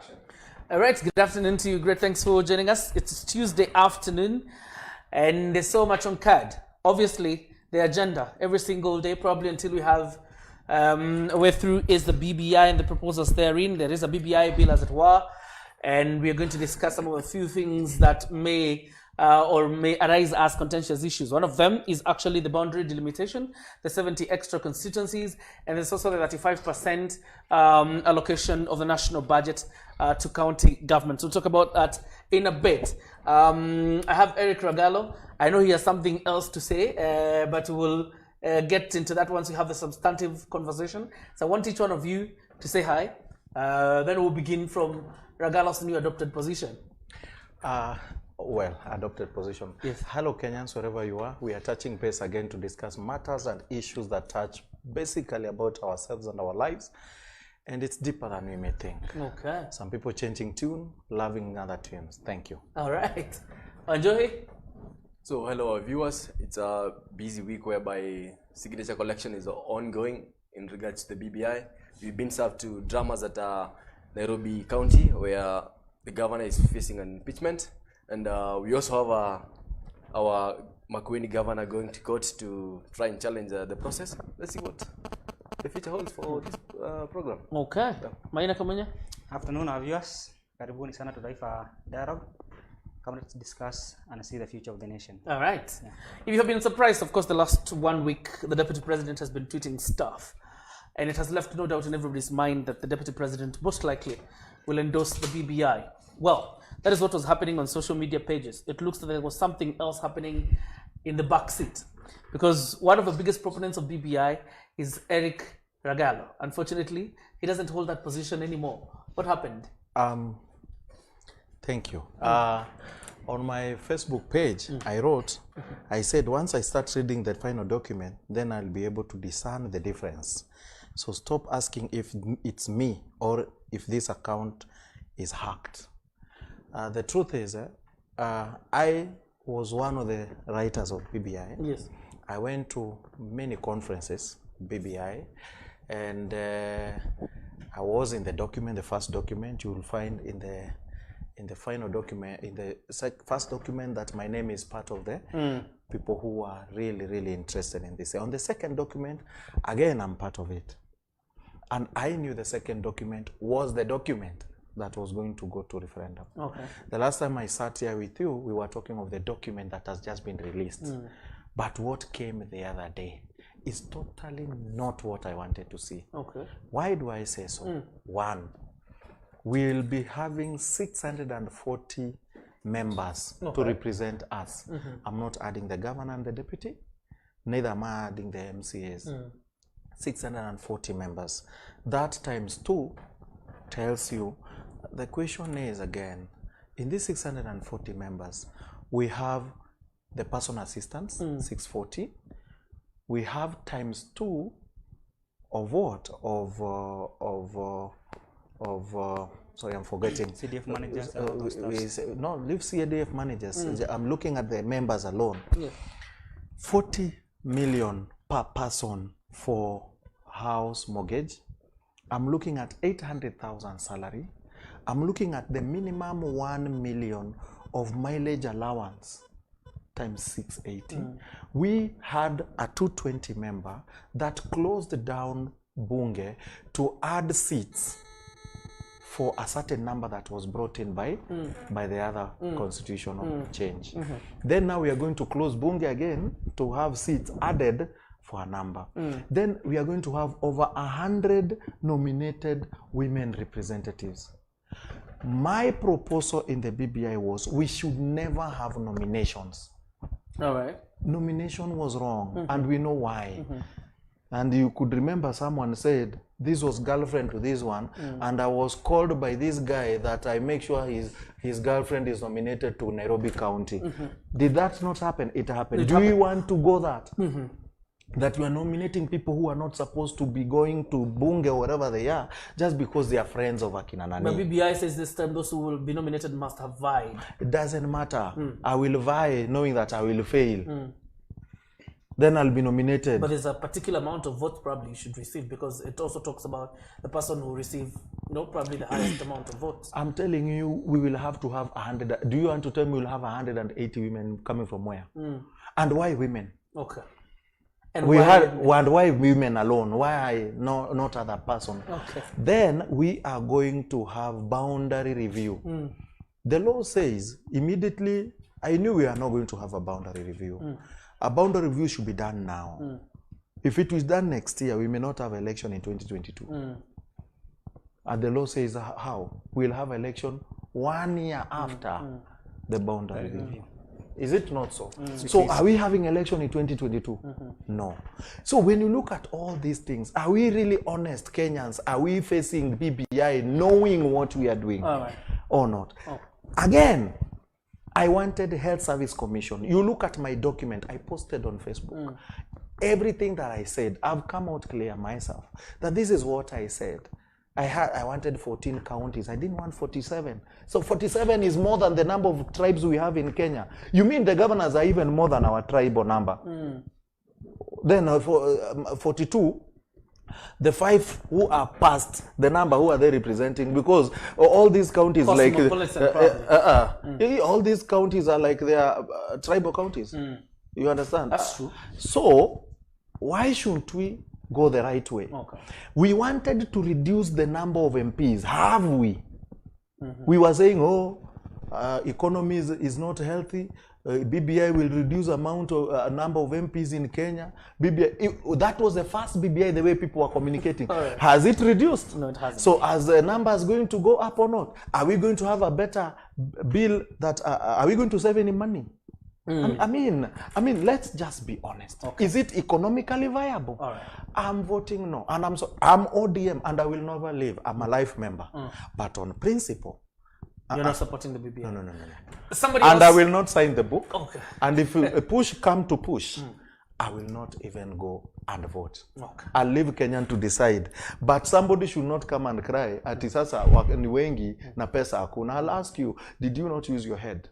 action. All right, good afternoon to you. Great, thanks for joining us. It's Tuesday afternoon, and there's so much on card. Obviously, the agenda every single day, probably until we have a way through, is the BBI and the proposals therein. There is a BBI bill, as it were, and we are going to discuss some of a few things that may arise as contentious issues. One of them is actually the boundary delimitation, the 70 extra constituencies, and there's also the 35% allocation of the national budget to county governments. We'll talk about that in a bit. I have Eric Ragallo. I know he has something else to say, but we'll get into that once we have the substantive conversation. So I want each one of you to say hi. Then we'll begin from Ragallo's new adopted position. Well, adopted position. Yes. Hello, Kenyans, wherever you are. We are touching base again to discuss matters and issues that touch basically about ourselves and our lives. And it's deeper than we may think. Okay. Some people changing tune, loving other tunes. Thank you. All right. Enjoy. So, hello, our viewers. It's a busy week whereby signature collection is ongoing in regards to the BBI. We've been served to dramas at Nairobi County, where the governor is facing an impeachment. And we also have our Makueni governor going to court to try and challenge the process. Let's see what the future holds for this program. Okay. Maina Kamanya. Afternoon, our viewers. Karibuni sana to Taifa Dialogue. Come, let's discuss and see the future of the nation. All right. Yeah. If you have been surprised, of course, the last 1 week, the Deputy President has been tweeting stuff. And it has left no doubt in everybody's mind that the Deputy President most likely will endorse the BBI. Well, that is what was happening on social media pages. It looks like there was something else happening in the back seat. Because one of the biggest proponents of BBI is Eric Ragallo. Unfortunately, he doesn't hold that position anymore. What happened? Thank you. On my Facebook page, I said once I start reading the final document, then I'll be able to discern the difference. So stop asking if it's me or if this account is hacked. The truth is, I was one of the writers of BBI. Yes. I went to many conferences, BBI, and I was in the document, the first document. You will find in the final document, in the first document, that my name is part of the people who are really, really interested in this. On the second document, again, I'm part of it. And I knew the second document was the document that was going to go to referendum. Okay. The last time I sat here with you, we were talking of the document that has just been released. But what came the other day is totally not what I wanted to see. Okay. Why do I say so? One, we'll be having 640 members to represent us. I'm not adding the governor and the deputy, neither am I adding the MCAs. 640 members. That times 2 tells you. The question is, again, in these 640 members, we have the personal assistants, 640. We have times 2 of what? Sorry, I'm forgetting. CDF managers. No, leave CDF managers. I'm looking at the members alone. Yeah. 40 million per person for house mortgage. I'm looking at 800,000 salary. I'm looking at the minimum 1 million of mileage allowance times 680. We had a 220 member that closed down Bunge to add seats for a certain number that was brought in by the other constitutional change. Then now we are going to close Bunge again to have seats added for a number. Then we are going to have over 100 nominated women representatives. My proposal in the BBI was we should never have nominations. All right. Nomination was wrong, and we know why. And you could remember someone said, this was girlfriend to this one, and I was called by this guy that I make sure his girlfriend is nominated to Nairobi County. Did that not happen? It happened. Do we want to go that? That we are nominating people who are not supposed to be going to Bunge or wherever they are, just because they are friends of Akina Nani. But BBI says this time those who will be nominated must have vied. It doesn't matter. I will vie knowing that I will fail. then I'll be nominated. But there's a particular amount of votes probably you should receive, because it also talks about the person who receive, probably the highest amount of votes. I'm telling you, we will have to have 100. Do you want to tell me we'll have 180 women coming from where? And why women? Okay. And why women alone? Why not other person? Okay. Then we are going to have boundary review. The law says immediately. I knew we are not going to have a boundary review. A boundary review should be done now. If it was done next year, we may not have election in 2022. And the law says how? We'll have election 1 year after the boundary review. Is it not so? So are we having election in 2022? No. So when you look at all these things, are we really honest Kenyans? Are we facing BBI knowing what we are doing or not? Again, I wanted Health Service Commission. You look at my document I posted on Facebook. Everything that I said, I've come out clear myself that this is what I said. I wanted 14 counties. I didn't want 47. So 47 is more than the number of tribes we have in Kenya. You mean the governors are even more than our tribal number? Then for 42, the 5 who are past the number, who are they representing? Because all these counties like all these counties are like they are tribal counties. You understand? That's true. So why shouldn't we go the right way? Okay. We wanted to reduce the number of MPs. Have we? We were saying, economy is not healthy. BBI will reduce number of MPs in Kenya. BBI, that was the first BBI, the way people were communicating. Has it reduced? No, it hasn't. So as the numbers going to go up or not? Are we going to have a better bill that, are we going to save any money? I mean, let's just be honest. Okay. Is it economically viable? I'm voting no. And I'm ODM and I will never leave. I'm a life member. But on principle, you're not supporting the BBI? No. Somebody and else? I will not sign the book. Okay. And if a push come to push, I will not even go and vote. Okay. I'll leave Kenyan to decide. But somebody should not come and cry, ati sasa ni wengi na pesa hakuna. I'll ask you, did you not use your head?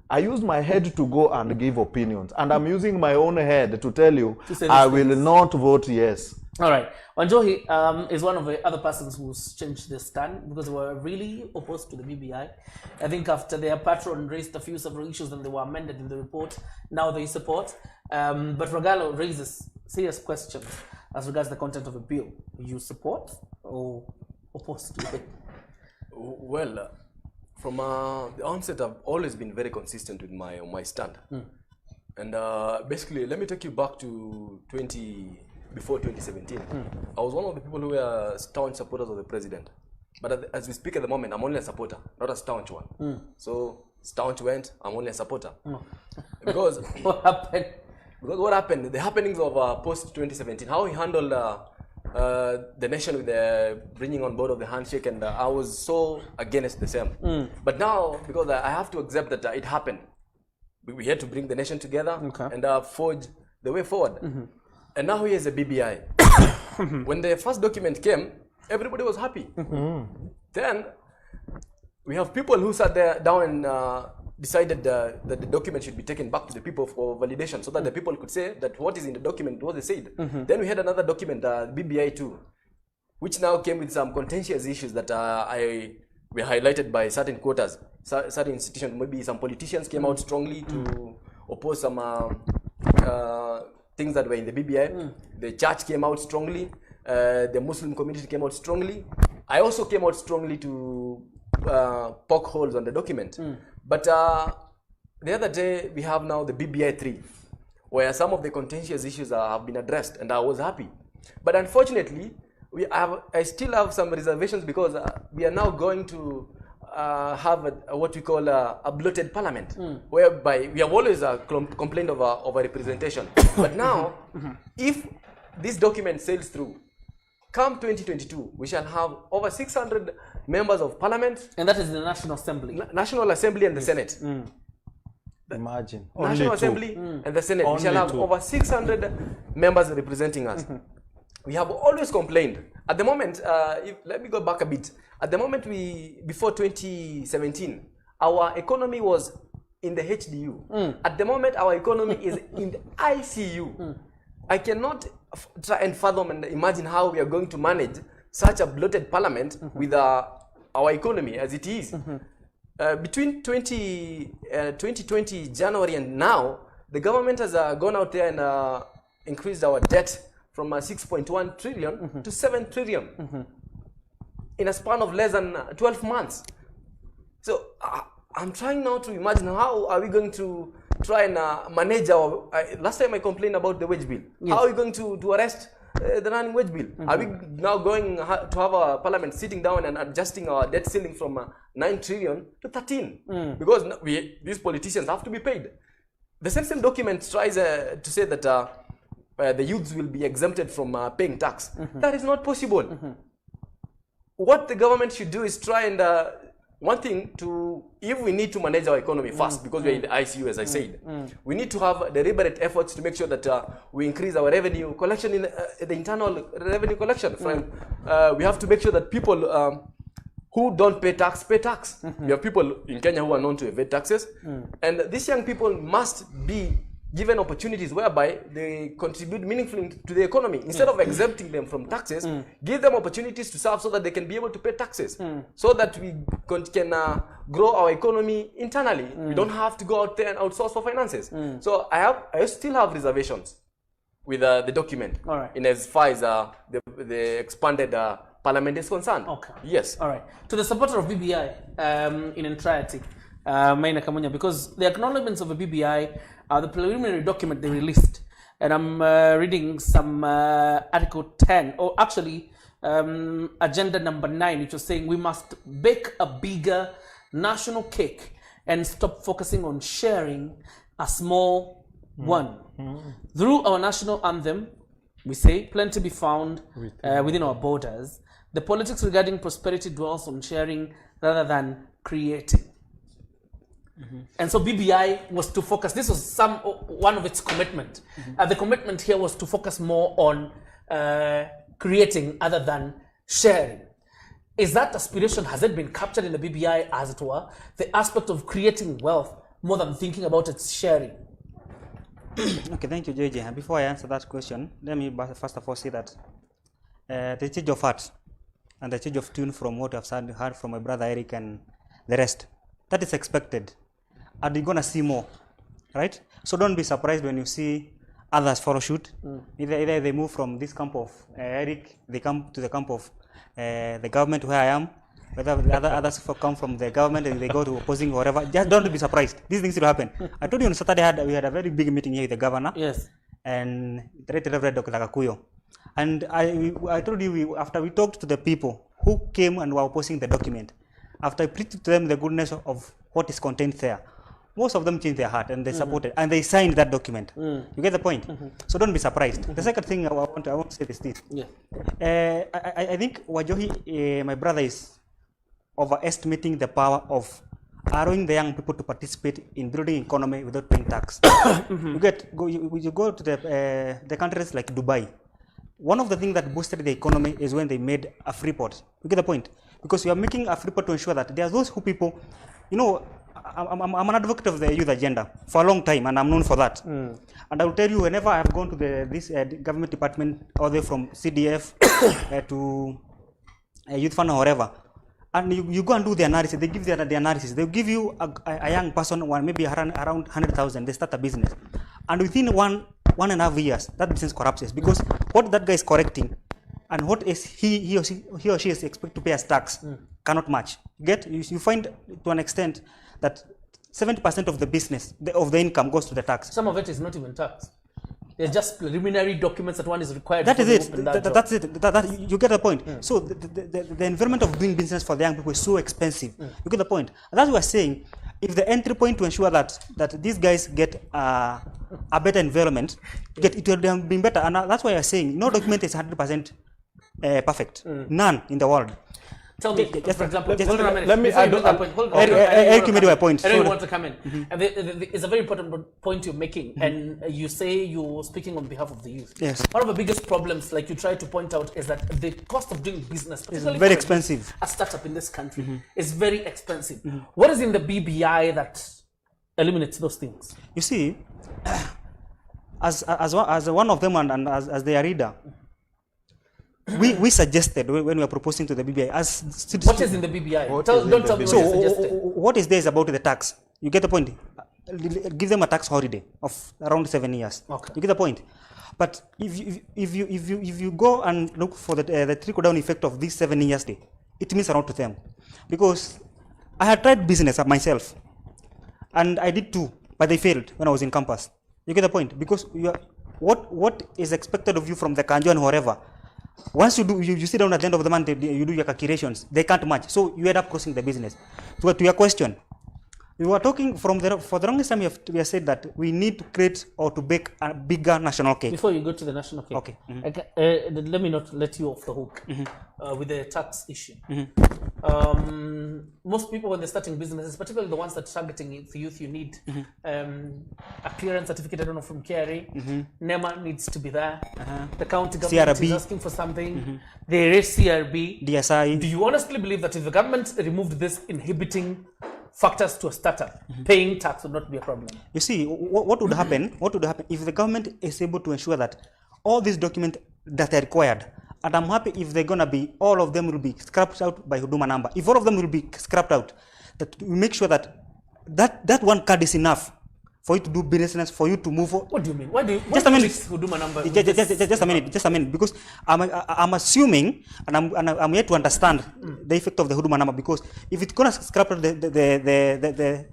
I used my head to go and give opinions. And I'm using my own head to tell you, I will not vote yes. All right. Wanjohi is one of the other persons who's changed their stand because they were really opposed to the BBI. I think after their patron raised a few several issues and they were amended in the report, now they support. But Rogalo raises serious questions as regards the content of the bill. You support or opposed to it? Well, from the onset, I've always been very consistent with my stand. And basically, let me take you back to before 2017. I was one of the people who were staunch supporters of the president. But as we speak at the moment, I'm only a supporter, not a staunch one. So staunch went, I'm only a supporter. Because what happened? Because what happened, the happenings of post 2017, how he handled the nation with the bringing on board of the handshake, and I was so against the same. But now, because I have to accept that it happened, we had to bring the nation together and forge the way forward. And now here's a BBI. When the first document came, everybody was happy. Then we have people who sat there down and decided that the document should be taken back to the people for validation, so that the people could say that what is in the document, what they said. Then we had another document, BBI 2, which now came with some contentious issues that were highlighted by certain quarters, certain institutions. Maybe some politicians came out strongly to oppose some things that were in the BBI. The church came out strongly. The Muslim community came out strongly. I also came out strongly to poke holes on the document. But the other day, we have now the BBI 3, where some of the contentious issues have been addressed, and I was happy. But unfortunately, I still have some reservations because we are now going to have what we call a bloated parliament, whereby we have always complained of a representation. But now, if this document sails through, come 2022, we shall have over 600 members of parliament. And that is the National Assembly. National Assembly and the Senate. Imagine. National Assembly and the Senate. We shall have over 600 members representing us. We have always complained. At the moment, let me go back a bit. At the moment, before 2017, our economy was in the HDU. At the moment, our economy is in the ICU. I cannot try and fathom and imagine how we are going to manage such a bloated parliament with our economy as it is. Between 2020 January and now, the government has gone out there and increased our debt from 6.1 trillion to 7 trillion in a span of less than 12 months. So I'm trying now to imagine how are we going to try and manage our... last time I complained about the wage bill. Yes. How are we going to arrest the running wage bill? Are we now going to have a parliament sitting down and adjusting our debt ceiling from 9 trillion to 13? Because these politicians have to be paid. The same document tries to say that the youths will be exempted from paying tax. That is not possible. What the government should do is try and one thing to, if we need to manage our economy fast, because we're in the ICU, as I said, we need to have deliberate efforts to make sure that we increase our revenue collection in the internal revenue collection. We have to make sure that people who don't pay tax, pay tax. We have people in Kenya who are known to evade taxes. And these young people must be given opportunities whereby they contribute meaningfully to the economy. Instead of exempting them from taxes, give them opportunities to serve so that they can be able to pay taxes. So that we can grow our economy internally. We don't have to go out there and outsource for finances. So I still have reservations with the document in as far as the expanded parliament is concerned. Okay. Yes. All right. To the supporter of BBI in entirety, Maina Kamunya, because the acknowledgements of the BBI are the preliminary document they released. And I'm reading some Article 10, or actually agenda number 9, which was saying we must bake a bigger national cake and stop focusing on sharing a small one. Through our national anthem, we say, plenty be found within our borders. The politics regarding prosperity dwells on sharing rather than creating. And so BBI was to focus, this was one of its commitment. The commitment here was to focus more on creating other than sharing. Is that aspiration, has it been captured in the BBI, as it were, the aspect of creating wealth more than thinking about its sharing? Okay, thank you, JJ. Before I answer that question, let me first of all say that the change of heart and the change of tune from what I've heard from my brother Eric and the rest, that is expected. And you're going to see more, right? So don't be surprised when you see others follow suit. Either they move from this camp of Eric, they come to the camp of the government where I am, whether the others come from the government and they go to opposing or whatever. Just don't be surprised. These things will happen. I told you on Saturday we had a very big meeting here with the governor. Yes. And the Right Reverend Dr. Kakuyo. And I told you, after we talked to the people who came and were opposing the document, after I preached to them the goodness of what is contained there, most of them changed their heart and they supported and they signed that document. You get the point? So don't be surprised. The second thing I want to say is this. Yeah. I think Wajohi, my brother, is overestimating the power of allowing the young people to participate in building economy without paying tax. You go to the countries like Dubai. One of the things that boosted the economy is when they made a free port. You get the point? Because you are making a free port to ensure that there are those who people, you know, I'm an advocate of the youth agenda for a long time, and I'm known for that. And I will tell you, whenever I have gone to this government department, all the way from CDF to youth fund or whatever, and you go and do the analysis, they give the analysis. They'll give you a young person, maybe around 100,000, they start a business. And within 1.5 years, that business collapses because what that guy is correcting and what is he or she is expected to pay as tax cannot match. You find to an extent that 70% of the business, of the income goes to the tax. Some of it is not even tax. They're just preliminary documents that one is required to do. That's it. You get the point. So the environment of doing business for the young people is so expensive. You get the point. And that's what we're saying. If the entry point to ensure that these guys get a better environment, it will have been better. And that's why I'm saying no document is 100% perfect. None in the world. Tell me, for example, hold on a minute. Let me add that point. Eric, you made my point. I know you want to come in. And it's a very important point you're making. And you say you're speaking on behalf of the youth. Yes. One of the biggest problems, like you try to point out, is that the cost of doing business, particularly very expensive. A startup in this country, is very expensive. What is in the BBI that eliminates those things? You see, as one of them and as their reader, we suggested when we were proposing to the BBI as What is in the BBI? What Don't is in tell the me so what you suggested. what is there is about the tax. You get the point. Give them a tax holiday of around 7 years. Okay. You get the point. But if you go and look for the trickle down effect of this 7 years day, it means around to them, because I had tried business myself, and I did too, but they failed when I was in campus. You get the point, because what is expected of you from the kanjo and wherever. Once you sit down at the end of the month, you do your calculations, they can't match, so you end up crossing the business. So to your question, we were talking for the longest time we have said that we need to create or to bake a bigger national cake. Before you go to the national cake, Okay. Let me not let you off the hook with the tax issue. Most people, when they're starting businesses, particularly the ones that are targeting the youth, you need a clearance certificate, I don't know, from KRA. NEMA needs to be there. The county government CRB. is asking for something. There is CRB. DSI. Do you honestly believe that if the government removed this inhibiting factors to a startup, paying tax would not be a problem? You see, what would happen? What would happen if the government is able to ensure that all these documents that are required, and I'm happy if they're gonna be, all of them will be scrapped out by Huduma number. If all of them will be scrapped out, that we make sure that one card is enough for you to do business, for you to move. What do you mean? Why do you Just a minute. mix Huduma number? Just a minute, because I'm assuming and I'm yet to understand the effect of the Huduma number, because if it's gonna scrap out the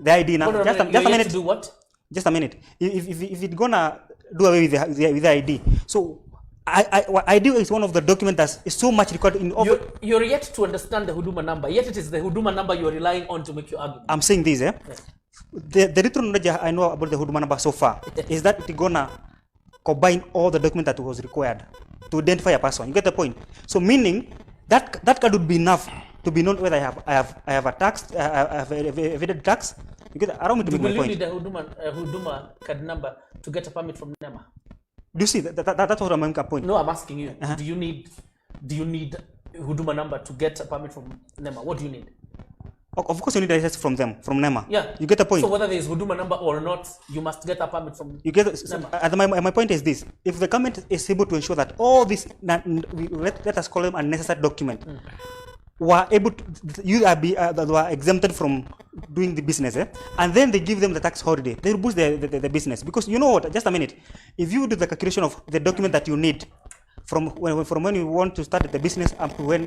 ID now, just a minute. To do what? Just a minute. If it's gonna do away with the ID, so ID is one of the documents that is so much required in. You're yet to understand the Huduma number. Yet it is the Huduma number you're relying on to make your argument. I'm saying this, Yes. The little knowledge I know about the Huduma number so far is that it's gonna combine all the documents that was required to identify a person. You get the point? So meaning that card would be enough to be known whether I have a tax, I have evaded tax. You get? Allow me to make my Will you point. need a Huduma card number to get a permit from NEMA? Do you see that's what I'm making a point? No, I'm asking you. Do you need Huduma number to get a permit from NEMA? What do you need? Of course, you need a license from them, from NEMA. Yeah. You get the point. So whether there is Huduma number or not, you must get a permit from You get NEMA. my point is this: if the government is able to ensure that all these, let us call them unnecessary document, were able to, were exempted from doing the business, and then they give them the tax holiday, they will boost the business. Because you know what? Just a minute. If you do the calculation of the document that you need from when you want to start the business up to when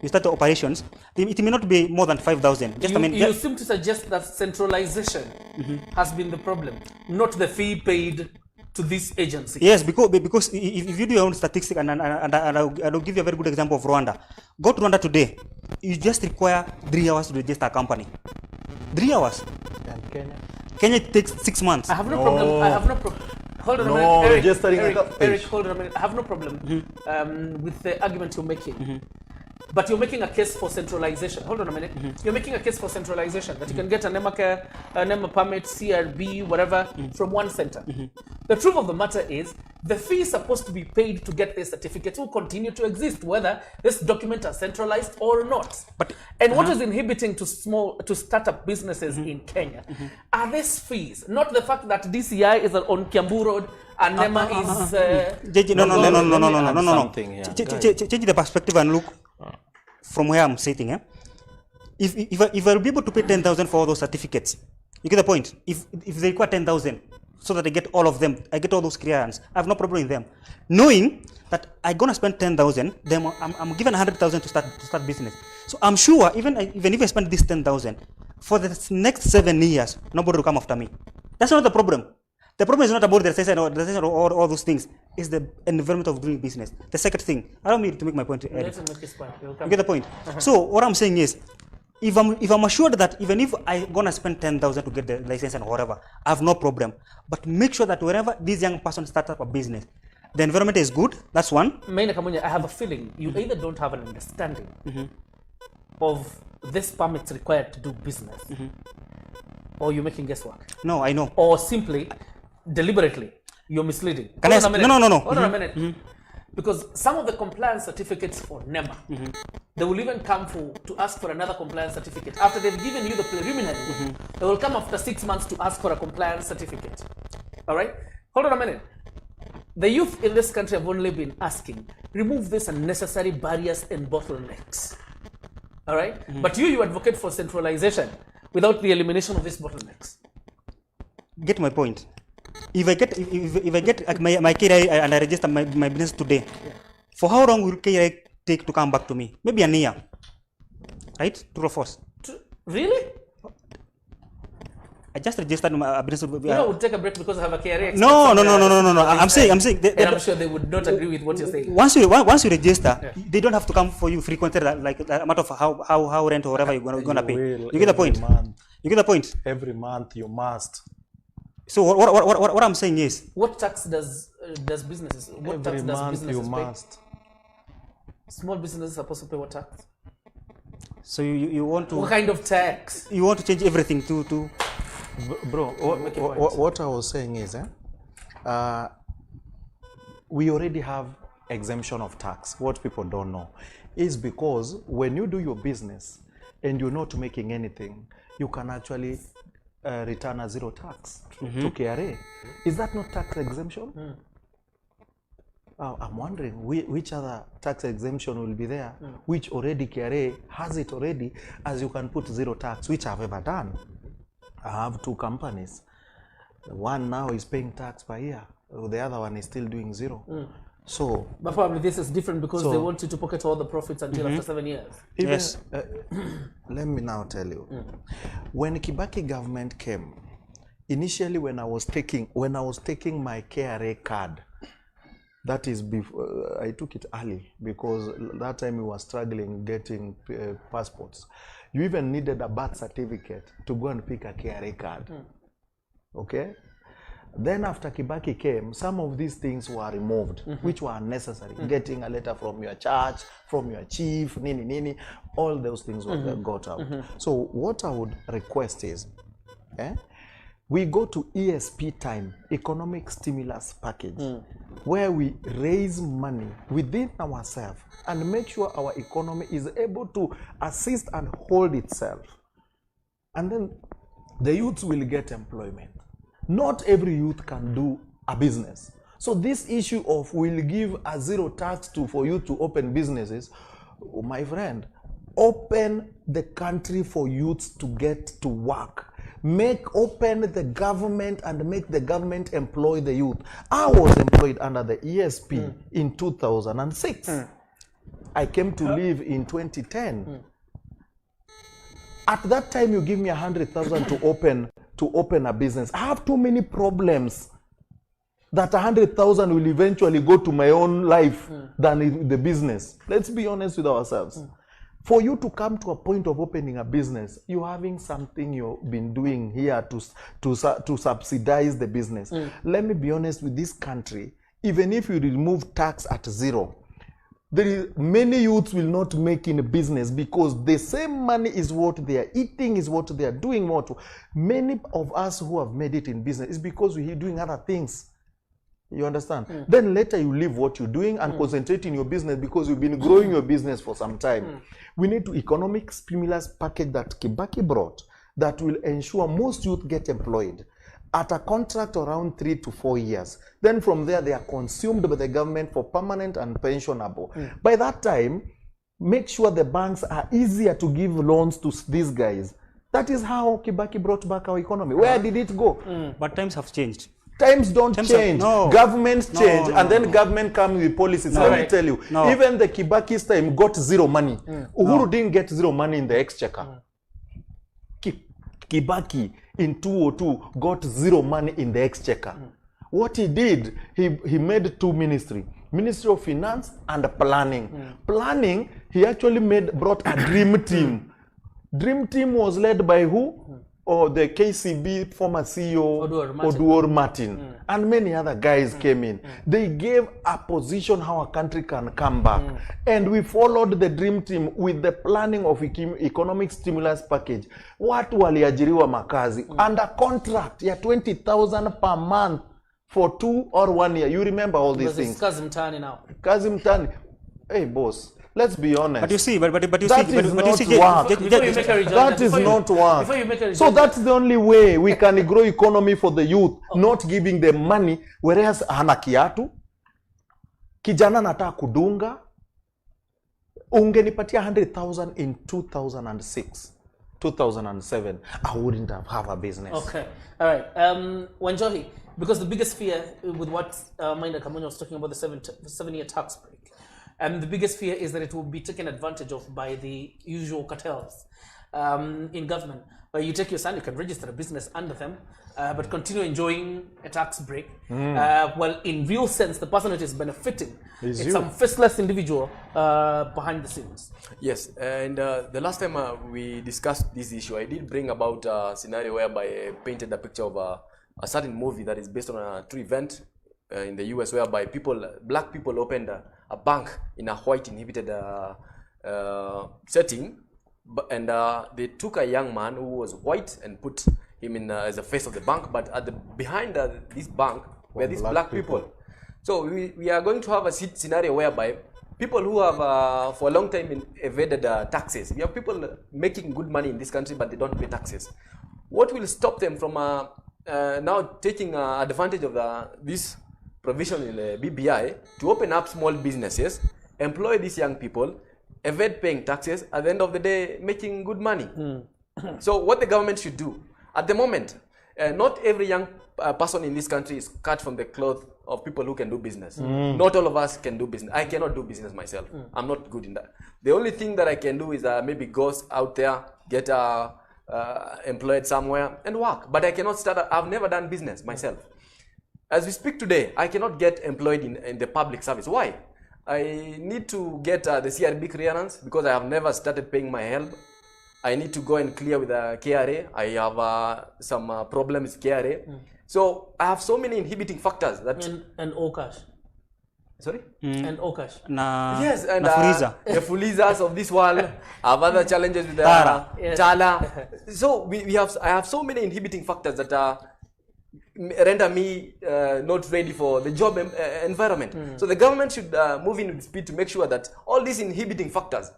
you start the operations, it may not be more than 5,000. Just a minute. You seem to suggest that centralization has been the problem, not the fee paid to this agency. Yes, because if you do your own statistics, and I'll give you a very good example of Rwanda. Go to Rwanda today, you just require 3 hours to register a company. 3 hours. And Kenya? Kenya it takes 6 months. I have no problem. I have no problem. Hold on a No, minute, registering Eric, hold on a minute. I have no problem with the argument you're making. But you're making a case for centralization. Hold on a minute. You're making a case for centralization, that you can get a NEMA permit, CRB, whatever, from one center. The truth of the matter is, the fee is supposed to be paid to get this certificate will continue to exist, whether this document are centralized or not. And what is inhibiting to startup businesses in Kenya are these fees, not the fact that DCI is on Kiambu Road and NEMA is. No. Change the perspective and look from where I'm sitting. If I will be able to pay 10,000 for all those certificates, you get the point. If they require 10,000, so that I get all of them, I get all those clearance, I have no problem with them. Knowing that I'm gonna spend 10,000, then I'm given 100,000 to start business. So I'm sure even if I spend this 10,000 for the next 7 years, nobody will come after me. That's not the problem. The problem is not about the recession or all those things. It's the environment of doing business. The second thing, allow me to make my point. Let him make his point. You get the point. So what I'm saying is, if I'm assured that even if I'm gonna spend 10,000 to get the license and whatever, I have no problem. But make sure that wherever these young persons start up a business, the environment is good. That's one. Maina Kamunya, I have a feeling you either don't have an understanding of this permits required to do business, or you're making guesswork. No, I know. Or simply, deliberately, you're misleading. No. Hold on a minute. Because some of the compliance certificates for NEMA, they will even come to ask for another compliance certificate. After they've given you the preliminary, they will come after 6 months to ask for a compliance certificate. All right? Hold on a minute. The youth in this country have only been asking, remove these unnecessary barriers and bottlenecks. All right? But you advocate for centralization without the elimination of these bottlenecks. Get my point. If I get my KRA and I register my business today, for how long will KRA take to come back to me? Maybe a year, right? True or false? Really? I just registered my business. We'll take a break because I have a KRA. No. I'm saying. And I'm sure they would not agree with what you're saying. Once you register, they don't have to come for you frequently, like a matter of how rent or whatever you're gonna pay. You get the point. You get the point. Every month you must. So what I'm saying is, what tax does businesses? What Every tax does month businesses you pay? must. Small businesses are supposed to pay what tax? so you want to. What kind of tax? You want to change everything to. Bro, what I was saying is, we already have exemption of tax. What people don't know is because when you do your business and you're not making anything, you can actually return a zero tax to KRA. Is that not tax exemption? I'm wondering which other tax exemption will be there, which already KRA has it already, as you can put zero tax, which I've ever done. I have 2 companies. One now is paying tax per year. The other one is still doing zero. So, But probably this is different because they want you to pocket all the profits until after 7 years. even, Yes. let me now tell you, when Kibaki government came, initially when I was taking my KRA card, that is before I took it early because that time we were struggling getting passports. You even needed a birth certificate to go and pick a KRA card. Okay? Then after Kibaki came, some of these things were removed, which were unnecessary. Getting a letter from your church, from your chief, all those things were got out. So what I would request is, we go to ESP time, economic stimulus package, where we raise money within ourselves and make sure our economy is able to assist and hold itself. And then the youths will get employment. Not every youth can do a business. So this issue of we'll give a zero tax for you to open businesses, my friend, open the country for youths to get to work. Open the government and make the government employ the youth. I was employed under the ESP in 2006. I came to live in 2010. At that time, you give me 100,000 to open a business. I have too many problems that 100,000 will eventually go to my own life than in the business. Let's be honest with ourselves. For you to come to a point of opening a business, you're having something you've been doing here to subsidize the business. Let me be honest with this country. Even if you remove tax at zero, many youths will not make in a business because the same money is what they are eating, is what they are doing. Many of us who have made it in business is because we're doing other things. You understand? Then later you leave what you're doing and concentrate in your business because you've been growing your business for some time. We need to economic stimulus package that Kibaki brought that will ensure most youth get employed at a contract around 3 to 4 years. Then from there they are consumed by the government for permanent and pensionable. By that time, make sure the banks are easier to give loans to these guys. That is how Kibaki brought back our economy. Where did it go? But times have changed. Times don't change. Governments change, and then government comes with policies. Let me tell you, even the Kibaki's time got zero money. Uhuru didn't get zero money in the exchequer. Kibaki in 2002 got zero money in the exchequer. What he did, he made 2 ministries. Ministry of Finance and Planning. Planning, he actually brought a dream team. Dream team was led by who? Or the KCB former CEO Oduor Martin and many other guys came in. They gave a position how a country can come back. And we followed the dream team with the planning of economic stimulus package. Watu waliajiriwa makazi under contract ya 20,000 per month for 2 or 1 year. You remember all these Because it's things. Kazim Tani now. Kazim Tani, hey boss, let's be honest. But you see, but you That see, is but you see, not work. Before you make a rejoinder, That is before you- not work. Before you make a So rejoinder, that's the only way we can grow economy for the youth, not giving them money, whereas hana kiatu, kijana nataka kudunga, ungenipatia 100,000 in 2006, 2007, I wouldn't have a business. Okay, all right. Wanjohi, because the biggest fear with what Maina Kamunya was talking about, the 7-year tax break, the biggest fear is that it will be taken advantage of by the usual cartels in government. You take your son, you can register a business under them, but continue enjoying a tax break. Well, in real sense, the person that is benefiting is some faceless individual behind the scenes. Yes, and the last time we discussed this issue, I did bring about a scenario whereby I painted a picture of a certain movie that is based on a true event in the US, whereby black people opened a bank in a white inhibited setting, and they took a young man who was white and put him in as the face of the bank, but behind this bank were these black people. So we are going to have a scenario whereby people who have for a long time evaded taxes. We have people making good money in this country, but they don't pay taxes. What will stop them from now taking advantage of this provision in the BBI to open up small businesses, employ these young people, evade paying taxes, at the end of the day making good money? So what the government should do, at the moment, not every young person in this country is cut from the cloth of people who can do business. Not all of us can do business. I cannot do business myself. I'm not good in that. The only thing that I can do is maybe go out there, get employed somewhere and work. But I cannot start. I've never done business myself. As we speak today, I cannot get employed in the public service. Why? I need to get the CRB clearance because I have never started paying my help. I need to go and clear with the KRA. I have some problems with KRA. So I have so many inhibiting factors that And Okash. Sorry? And Okash. Yes, and na Fuliza. the Fulizas of this world have other challenges with the Tara. Chala. So I have so many inhibiting factors that render me not ready for the job environment. So the government should move in with speed to make sure that all these inhibiting factors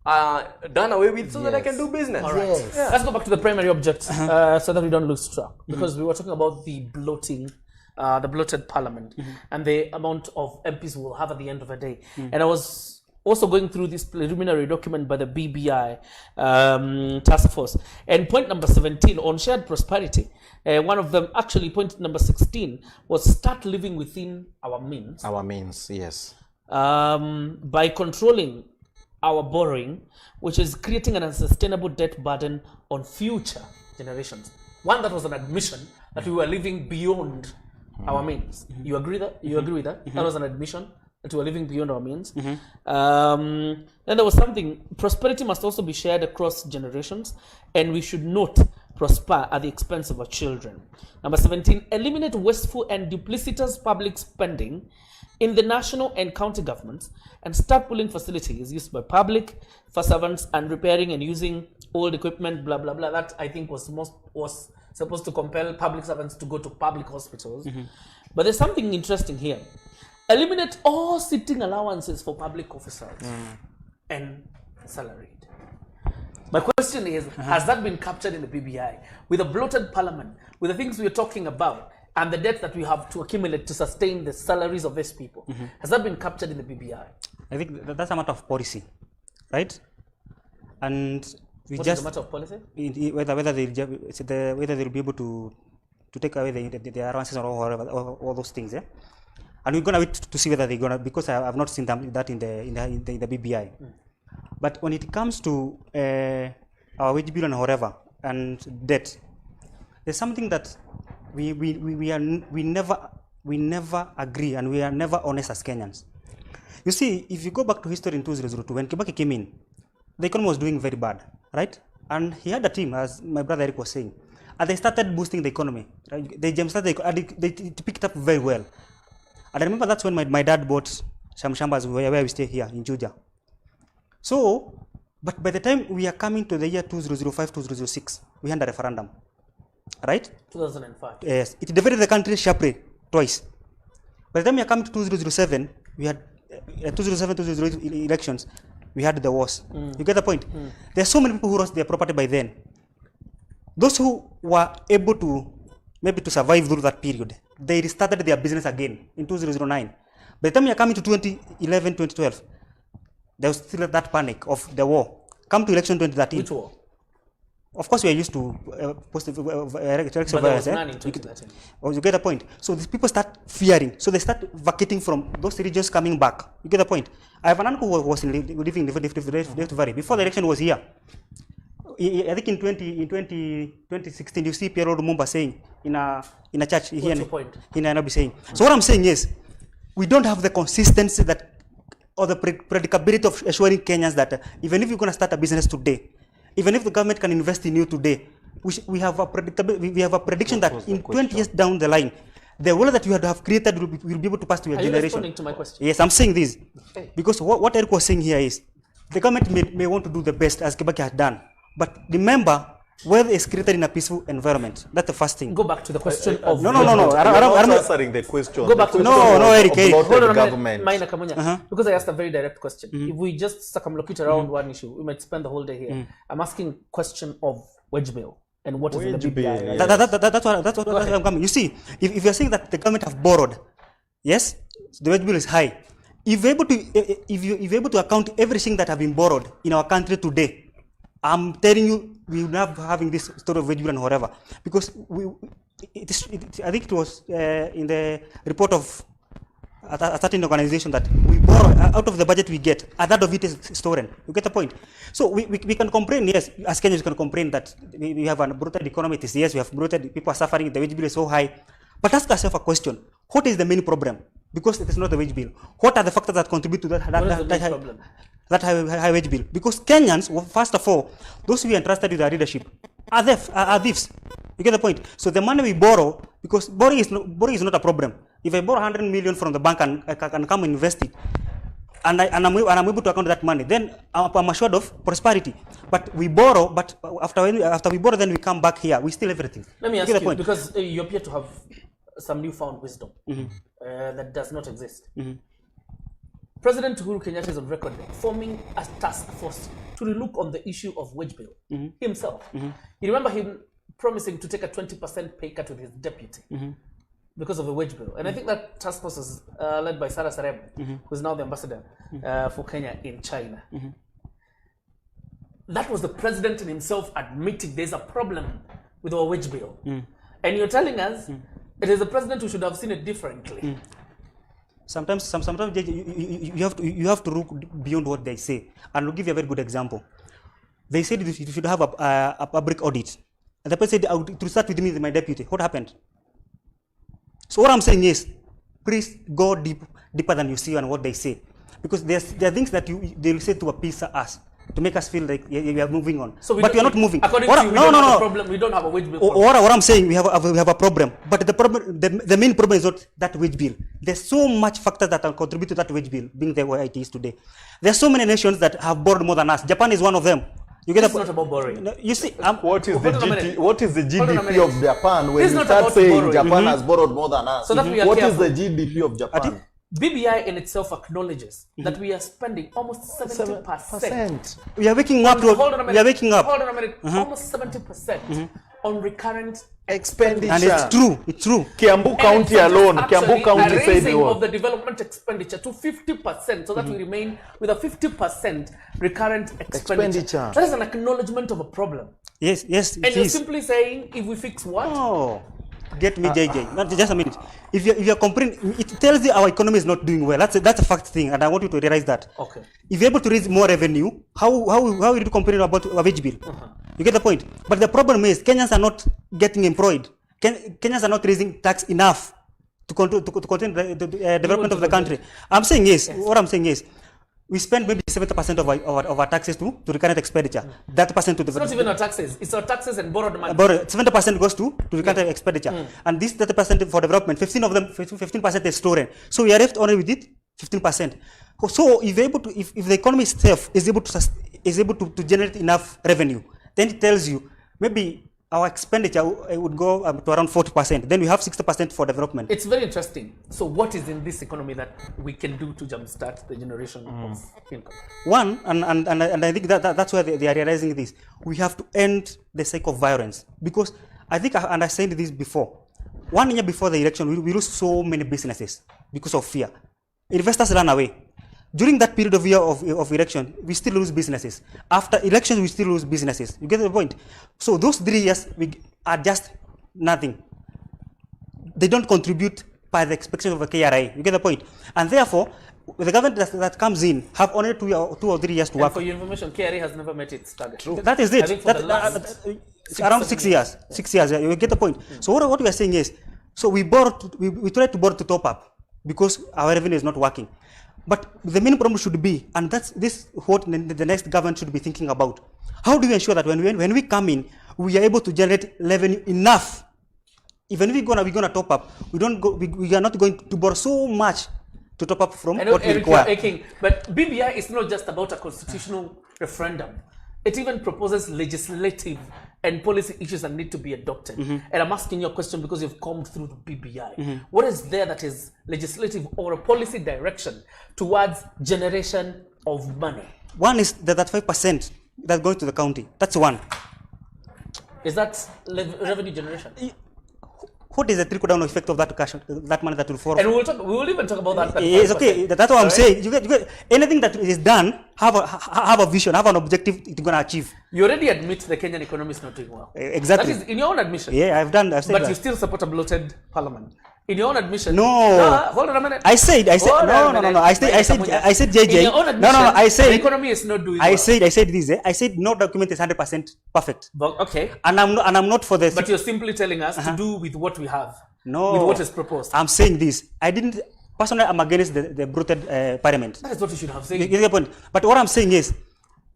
are done away with so that I can do business. All right. Let's go back to the primary object so that we don't lose track. Because we were talking about the bloating, the bloated parliament, and the amount of MPs we'll have at the end of the day. And I was also going through this preliminary document by the BBI task force. And point number 17 on shared prosperity, one of them, actually point number 16, was start living within our means. Our means, yes. By controlling our borrowing, which is creating an unsustainable debt burden on future generations. One that was an admission that we were living beyond our means. You agree that? You agree with that? That was an admission that we were living beyond our means. Then there was something, prosperity must also be shared across generations, and we should not prosper at the expense of our children. Number 17, eliminate wasteful and duplicitous public spending in the national and county governments and start pooling facilities used by public for servants and repairing and using old equipment, blah, blah, blah. That I think was supposed to compel public servants to go to public hospitals. But there's something interesting here. Eliminate all sitting allowances for public officers and salaried. My question is, has that been captured in the BBI? With a bloated parliament, with the things we're talking about, and the debt that we have to accumulate to sustain the salaries of these people, has that been captured in the BBI? I think that's a matter of policy, right? And we What just is a matter of policy? whether they'll be able to take away the allowances or whatever, all those things, yeah. And we're gonna wait to see whether they're gonna, because I've not seen that in the BBI. But when it comes to our wage bill and whatever and debt, there's something that we never agree, and we are never honest as Kenyans. You see, if you go back to history in 2002, when Kibaki came in, the economy was doing very bad, right? And he had a team, as my brother Eric was saying, and they started boosting the economy. Right? They picked up very well. And I remember that's when my dad bought Shambas where we stay here in Juja. So, but by the time we are coming to the year 2005, 2006, we had a referendum, right? 2005. Yes, it divided the country sharply. twice. By the time we are coming to 2007, we had 2008 elections, we had the wars. You get the point? There are so many people who lost their property by then. Those who were able to maybe to survive through that period, they restarted their business again in 2009. By the time we are coming to 2011, 2012, there was still that panic of the war. Come to election 2013. Which war? Of course, we are used to positive election But there was violence. none in 2013. You get the point. So these people start fearing. So they start vacating from those regions, coming back. You get the point. I have an uncle who was living in Rift Valley before the election was here. I think in 2016, you see Pierre Lumumba saying in a church here in Nairobi saying. So what I'm saying is, we don't have the consistency that or the predicability of assuring Kenyans that even if you're going to start a business today, even if the government can invest in you today, we have a prediction that in 20 years down the line, the world that you have created will be able to pass to your generation. Are you responding to my question? Yes, I'm saying this. Because what Eric was saying here is, the government may want to do the best as Kibaki had done. But remember, wealth is created in a peaceful environment. That's the first thing. Go back to the question of... No. I'm answering the question. Go back to Eric. Hold on government. Minor Kamunya. Because I asked a very direct question. If we just circumlocute around one issue, we might spend the whole day here. I'm asking question of wage bill. And what is the BBI? That's what I'm coming. You see, if you're saying that the government have borrowed, yes, the wage bill is high. If you're able to account everything that have been borrowed in our country today, I'm telling you, we will not having this story of wage bill and whatever. Because I think it was in the report of a certain organization that we borrow out of the budget we get, a third of it is stolen. You get the point? So we can complain, yes, as Kenyans we can complain that we have a brutal economy. Yes, we have brutal, people are suffering, the wage bill is so high. But ask yourself a question, what is the main problem? Because it is not the wage bill. What are the factors that contribute to that high wage bill? Because Kenyans, first of all, those who are entrusted with their leadership are thieves. You get the point? So the money we borrow, because borrowing is not a problem. If I borrow 100 million from the bank and I can come and invest it, and I'm able to account that money, then I'm assured of prosperity. But we borrow, but after we borrow, then we come back here, we steal everything. Let me ask you, because you appear to have some newfound wisdom that does not exist. President Uhuru Kenyatta is on record forming a task force to look on the issue of wage bill himself. You remember him promising to take a 20% pay cut with his deputy because of the wage bill. And I think that task force is led by Sarah Sareb, who is now the ambassador for Kenya in China. That was the president himself admitting there's a problem with our wage bill. And you're telling us it is the president who should have seen it differently. Sometimes you have to look beyond what they say. And I'll give you a very good example. They said you should have a public audit. And the person said, to start with me, my deputy. What happened? So what I'm saying is, please go deeper than you see and what they say. Because there are things that they will say to appease us, to make us feel like we are moving on. So but we are not moving. According to you, we don't have a wage bill problem. What I'm saying, we have a problem. But the main problem is not that wage bill. There's so much factors that will contribute to that wage bill being the way it is today. There are so many nations that have borrowed more than us. Japan is one of them. You get it's not about borrowing. No, you see, what is the GDP of Japan when you start saying borrowing. Japan has borrowed more than us? So that we are what careful. is the GDP of Japan? BBI in itself acknowledges that we are spending almost 70%. We are waking up. Hold on a minute. We are waking up. Hold on a minute. Almost 70% on recurrent expenditure. And it's true. It's true. Kiambu County alone. Kiambu County said raising of the development expenditure to 50%, so that we remain with a 50% recurrent expenditure. That is an acknowledgement of a problem. Yes. And you're simply saying, if we fix what? Oh. Get me, JJ. Not just a minute. If you're complaining, it tells you our economy is not doing well. That's a fact thing, and I want you to realize that. Okay. If you're able to raise more revenue, how will you complain about a wage bill? You get the point. But the problem is Kenyans are not getting employed. Kenyans are not raising tax enough to contain the development of the country. I'm saying what I'm saying is, we spend maybe 70% of our taxes to recurrent expenditure. That percent to the. It's not even our taxes. It's our taxes and borrowed money. 70% goes to recurrent expenditure, and this 30% for development. 15% is stolen. So we are left only with it 15%. So if the economy itself is able to generate enough revenue, then it tells you maybe our expenditure would go to around 40%. Then we have 60% for development. It's very interesting. So what is in this economy that we can do to jumpstart the generation of income? One, and I think that's where they are realizing this. We have to end the cycle of violence. Because I think, and I said this before, 1 year before the election, we lose so many businesses because of fear. Investors run away. During that period of year of election, we still lose businesses. After elections, we still lose businesses. You get the point? So those 3 years are just nothing. They don't contribute by the expectation of the KRA. You get the point? And therefore, the government that comes in have only 2 or 3 years to work. And for your information, KRA has never met its target. True. That is it. I think for the last around 6 years. 6 years. You get the point? So what we are saying is, so we try to borrow to top up because our revenue is not working. But the main problem should be, and that's what the next government should be thinking about. How do we ensure that when we come in, we are able to generate revenue enough? Even if we're gonna top up, we are not going to borrow so much to top up from what we require. But BBI is not just about a constitutional referendum. It even proposes legislative and policy issues that need to be adopted. And I'm asking you a question because you've come through the BBI. What is there that is legislative or a policy direction towards generation of money? One is that 5% that's going to the county. That's one. Is that revenue generation? What is the trickle-down effect of that cash, that money that will fall? And we will even talk about that. It's okay. That's what I'm saying. You get anything that is done, have a vision, have an objective it's going to achieve. You already admit the Kenyan economy is not doing well. Exactly. That is in your own admission. Yeah, I've said but that. You still support a bloated parliament. In your own admission. No. Hold on a minute. I said no. I said JJ. In your own admission, I said the economy is not doing well. I said this. I said no document is 100% perfect. But, okay. And I'm not for this. But you're simply telling us to do with what we have. No. With what is proposed. I'm saying this. I didn't personally. I'm against the bloated parliament. That is what you should have said. You get the point. But what I'm saying is,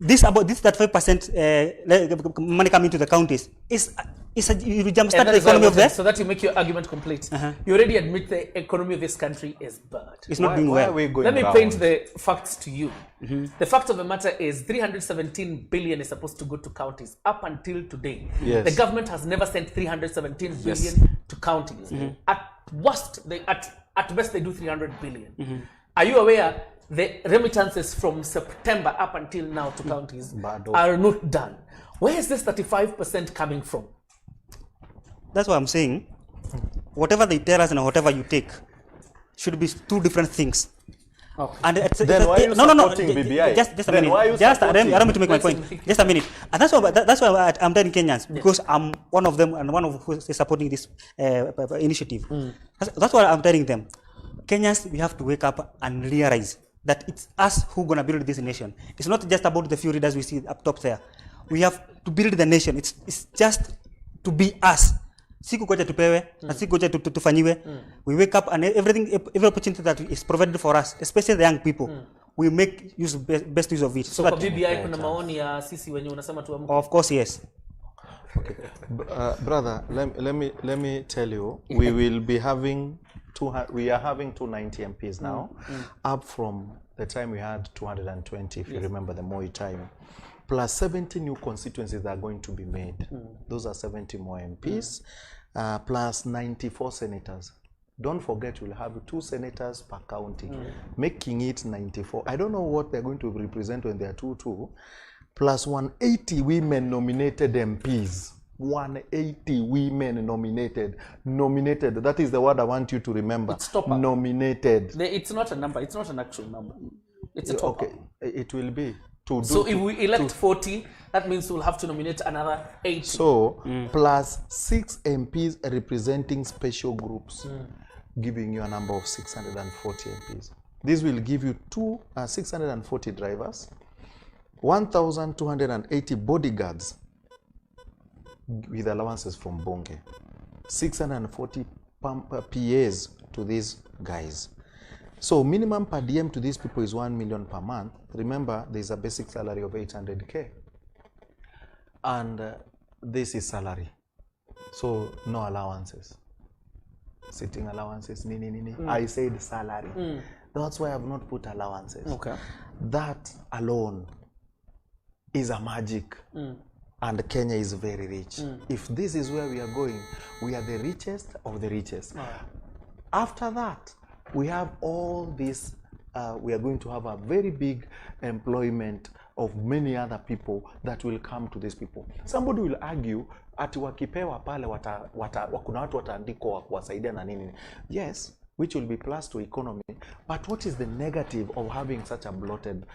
that 5% money coming to the counties is you jumpstart the economy of that. So that you make your argument complete. You already admit the economy of this country is bad. It's not doing well. Let me paint the facts to you. The fact of the matter is 317 billion is supposed to go to counties up until today. Yes. The government has never sent 317 billion to counties. At worst, at best they do 300 billion. Are you aware the remittances from September up until now to counties are not done? Where is this 35% coming from? That's what I'm saying. Whatever they tell us and whatever you take should be two different things. Okay. And then why are you supporting BBI? Just a minute. Allow me to make my point. Just a minute. And that's why I'm telling Kenyans, because I'm one of them and one of who is supporting this initiative. That's why I'm telling them. Kenyans, we have to wake up and realize that it's us who are going to build this nation. It's not just about the few leaders we see up top there. We have to build the nation. It's just to be us. Siku koja tupewe, na siku koja tufanyiwe. We wake up and every opportunity that is provided for us, especially the young people, we make best use of it. So kwa BBI kuna maoni ya sisi wenye unasema tuamke. Of course, yes. Okay. Brother, let me tell you, we will be having we are having 290 MPs now, up from the time we had 220, if you remember the Moi time. Plus 70 new constituencies that are going to be made. Those are 70 more MPs, plus 94 senators. Don't forget, we'll have 2 senators per county, making it 94. I don't know what they're going to represent when they're 2, plus 180 women nominated MPs. 180 women nominated. That is the word I want you to remember. Nominated. It's not a number. It's not an actual number. It's a top. Okay, it will be. So if we elect 40, that means we'll have to nominate another 80. So plus 6 MPs representing special groups, giving you a number of 640 MPs. This will give you 640 drivers, 1,280 bodyguards with allowances from Bonge, 640 PAs to these guys. So minimum per diem to these people is 1 million per month. Remember, there is a basic salary of 800K. And this is salary. So no allowances. Sitting allowances, I said salary. That's why I have not put allowances. Okay. That alone is a magic. and Kenya is very rich. If this is where we are going, we are the richest of the richest. After that, we have all this, we are going to have a very big employment of many other people that will come to these people. Somebody will argue, ati wakipewa pale kuna watu wataandikwa kuwasaidia na nini. Yes, which will be plus to economy, but what is the negative of having such a bloated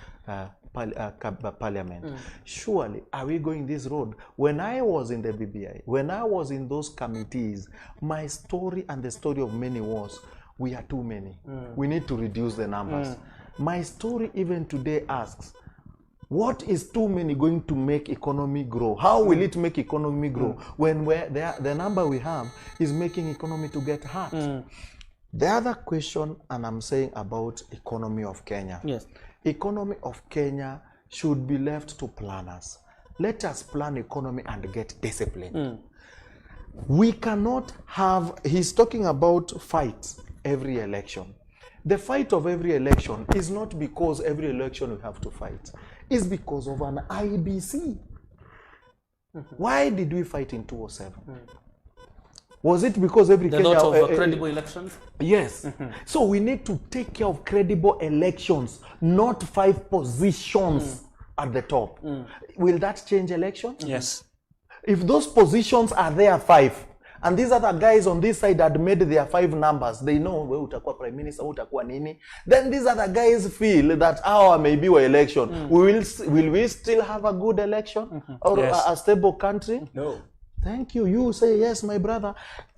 parliament? Surely, are we going this road? When I was in the BBI, when I was in those committees, my story and the story of many was, we are too many. We need to reduce the numbers. My story even today asks, what is too many going to make economy grow? How will it make economy grow when the number we have is making economy to get hurt? The other question, and I'm saying about economy of Kenya. Yes. Economy of Kenya should be left to planners. Let us plan economy and get discipline. We cannot have, he's talking about fights every election. The fight of every election is not because every election we have to fight. It's because of an IBC. Why did we fight in 2007? Was it because every The lot of credible elections? Yes. So we need to take care of credible elections, not 5 positions at the top. Will that change election? Yes. If those positions are there 5, and these other guys on this side had made their 5 numbers, they know where utakuwa prime minister, utakuwa nini. Then these other guys feel that our maybe our election, will we still have a good election or a stable country? No. Thank you. You say yes, my brother.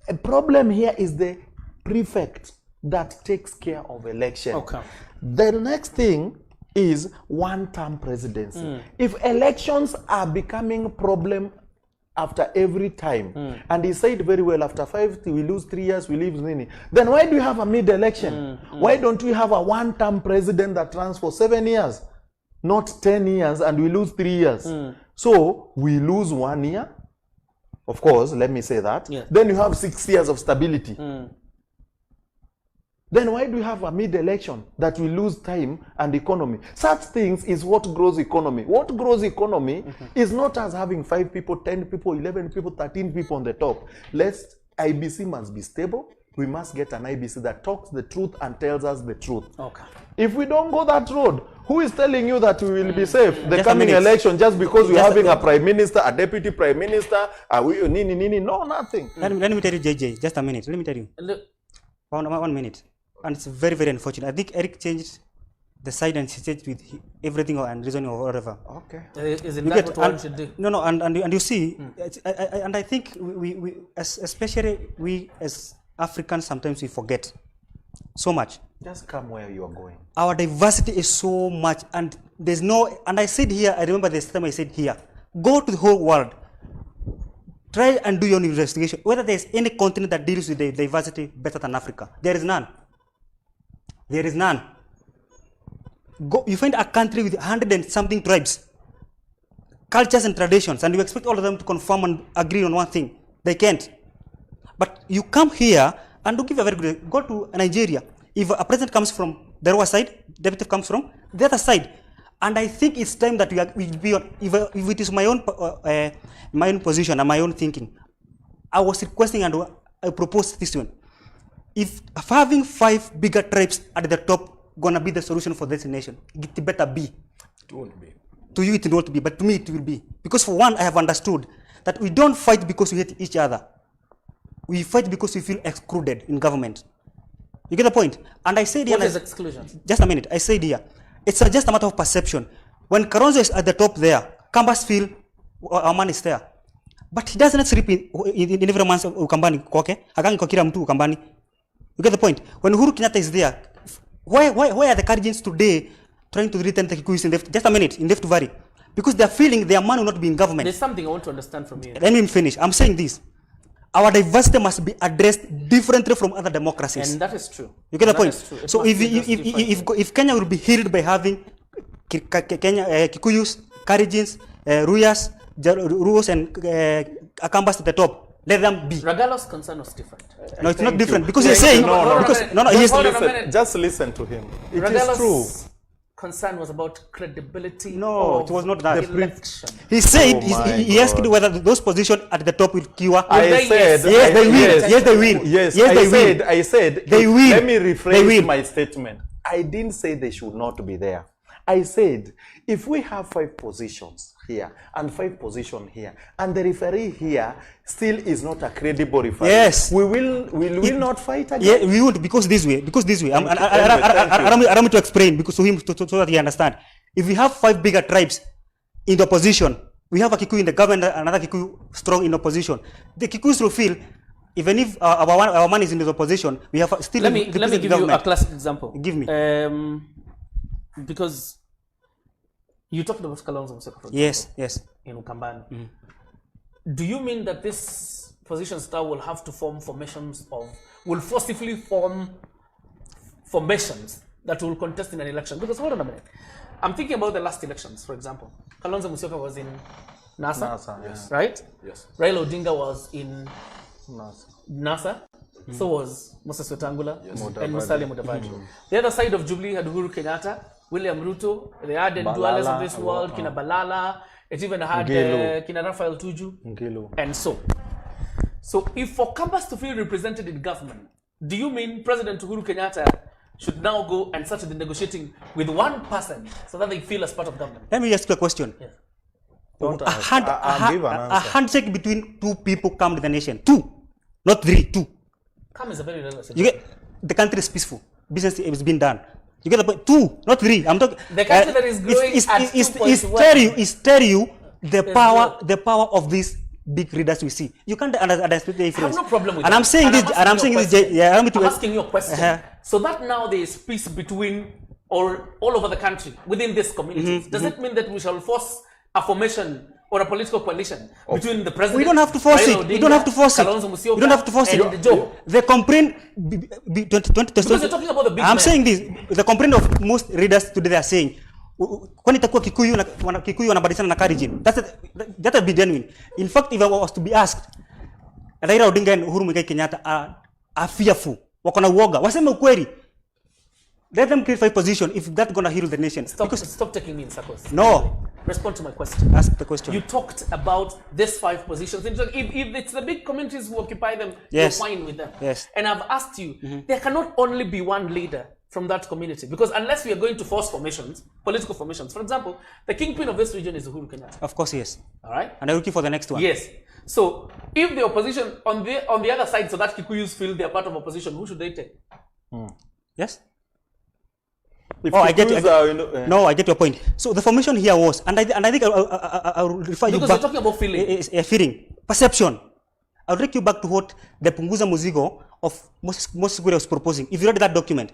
A problem here is the prefect that takes care of election. Okay. The next thing is one-term presidency. If elections are becoming problem after every time, and he said very well, after 5 we lose 3 years, we lose nini, then why do you have a mid-election? Why don't we have a one-term president that runs for 7 years, not 10 years, and we lose 3 years? So we lose 1 year. Of course, let me say that. Yeah. Then you have 6 years of stability. Then why do you have a mid-election that we lose time and economy? Such things is what grows economy. What grows economy is not us having 5 people, 10 people, 11 people, 13 people on the top. IBC must be stable. We must get an IBC that talks the truth and tells us the truth. Okay. If we don't go that road, who is telling you that we will be safe the Just coming election just because we're having a prime minister, a deputy prime minister, nini? No, nothing. Let me tell you, JJ, just a minute. Let me tell you. Look, 1 minute. And it's very, very unfortunate. I think Eric changed the side and he changed with everything and reasoning or whatever. Okay. is it You that get, what one should do? No, and you see, and I think we especially we as Africans, sometimes we forget so much. Just come where you are going. Our diversity is so much, and there's no, and I said here, I remember this time I said here, go to the whole world, try and do your own investigation, whether there's any continent that deals with the diversity better than Africa. There is none. There is none. Go, you find a country with 100 and something tribes, cultures and traditions, and you expect all of them to conform and agree on one thing. They can't. But you come here and do give a very good, go to Nigeria. If a president comes from the lower side, deputy comes from the other side. And I think it's time that we be on, if it is my own position and my own thinking, I was requesting and I proposed this one. If having 5 bigger tribes at the top gonna be the solution for this nation, it better be. It won't be. To you it won't be, but to me it will be. Because for one, I have understood that we don't fight because we hate each other. We fight because we feel excluded in government. You get the point? And I said here, What is exclusion? just a minute, I said here, it's just a matter of perception. When Karonzo is at the top there, Kambas feel our man is there. But he doesn't sleep in every man's Ukambani, okay? Hagangi kwa kila mtu Ukambani. You get the point? When Uhuru Kenyatta is there, why are the Kenyans today trying to return the Kikuyus in Left? Just a minute, in Left Valley. Because they are feeling their man will not be in government. There's something I want to understand from you. Let me finish. I'm saying this. Our diversity must be addressed differently from other democracies. And that is true. You get the point? So if Kenya will be healed by having Kikuyus, Karijins, Ruyas, Ruos and Akambas at the top, let them be. Ragalo's concern was different. No, it's not different because he's saying No, just listen to him. It is true. concern was about credibility. No, of it was not that. the election. He said, Oh he asked whether those positions at the top will cure. I they- said, yes, they will. Yes, they will. Yes, Yes, they will. I said, They will. Let me They rephrase will. my statement. I didn't say they should not be there. I said, if we have 5 positions here and 5 positions here, and the referee here still is not a credible referee, Yes. we will not fight again. Yeah, we would because this way. Allow me to explain because to him so that he understand. If we have 5 bigger tribes in the opposition, we have a Kikuyu in the government, another Kikuyu strong in opposition. The Kikuyus will feel, even if our man is in the opposition, we have still. Let me give you a classic example. Give me. Because you talked about Kalonzo Musyoka, Yes, yes. in Ukambani. Do you mean that this position star will have to form formations will forcibly form formations that will contest in an election? Because hold on a minute. I'm thinking about the last elections, for example. Kalonzo Musyoka was in NASA, Yes. right? Yes. Raila Odinga was in Nas. NASA. So was Moses Wetangula and Mudavadi. Musalia Mudavadi. The other side of Jubilee had Uhuru Kenyatta, William Ruto, they had the Duales of this world, Kina Balala, it even had Kina Raphael Tuju, Ngilu. and so. So if for Kambas to feel represented in government, do you mean President Uhuru Kenyatta should now go and start the negotiating with one person so that they feel as part of government? Let me ask you a question. Yes. Don't A ask. I'll give an answer. handshake between 2 people come to the nation. 2, not 3. 2. Come is a very relative. You get the country is peaceful. Business is being done. You get the point. 2, not 3. I'm talking. The country that is growing at 2.1. Is tell you the power of these big readers we see. You can't understand the I influence. have no problem with and that. I'm saying this. And I'm saying this. Yeah, I'm asking you a question. So that now there is peace between or all over the country within these communities. Does it mean that we shall force a formation or a political coalition between the president? We don't have to force Raila it. We don't have to force it. Kalonzo Musyoka, We don't have to force and it. Joe? The complaint. Because you're talking about the big I'm men. saying this. The complaint of most readers today they are saying, kwani itakuwa Kikuyu wanabadilishana na Kalenjin. That would be genuine. In fact, if I was to be asked, Raila Odinga and Uhuru Muigai Kenyatta are fearful. Wako na uoga. Waseme ukweli. Let them create 5 position if that's gonna heal the nation. Stop taking me in circles. No. Respond to my question. Ask the question. You talked about these 5 positions. If it's the big communities who occupy them, Yes. you're fine with them. Yes. And I've asked you, there cannot only be one leader from that community, because unless we are going to force formations, political formations, for example, the kingpin of this region is Uhuru Kenyatta. Of course, yes. All right? And I'm looking for the next one. Yes. So if the opposition on the other side, so that Kikuyus feel they are part of opposition, who should they take? Yes. If I get Kikuyus it. No, I get your point. So the formation here was, and I think I'll refer you Because back. you're talking about feeling. Feeling, perception. I'll take you back to what the Punguza Muzigo of Moses Kuria was proposing. If you read that document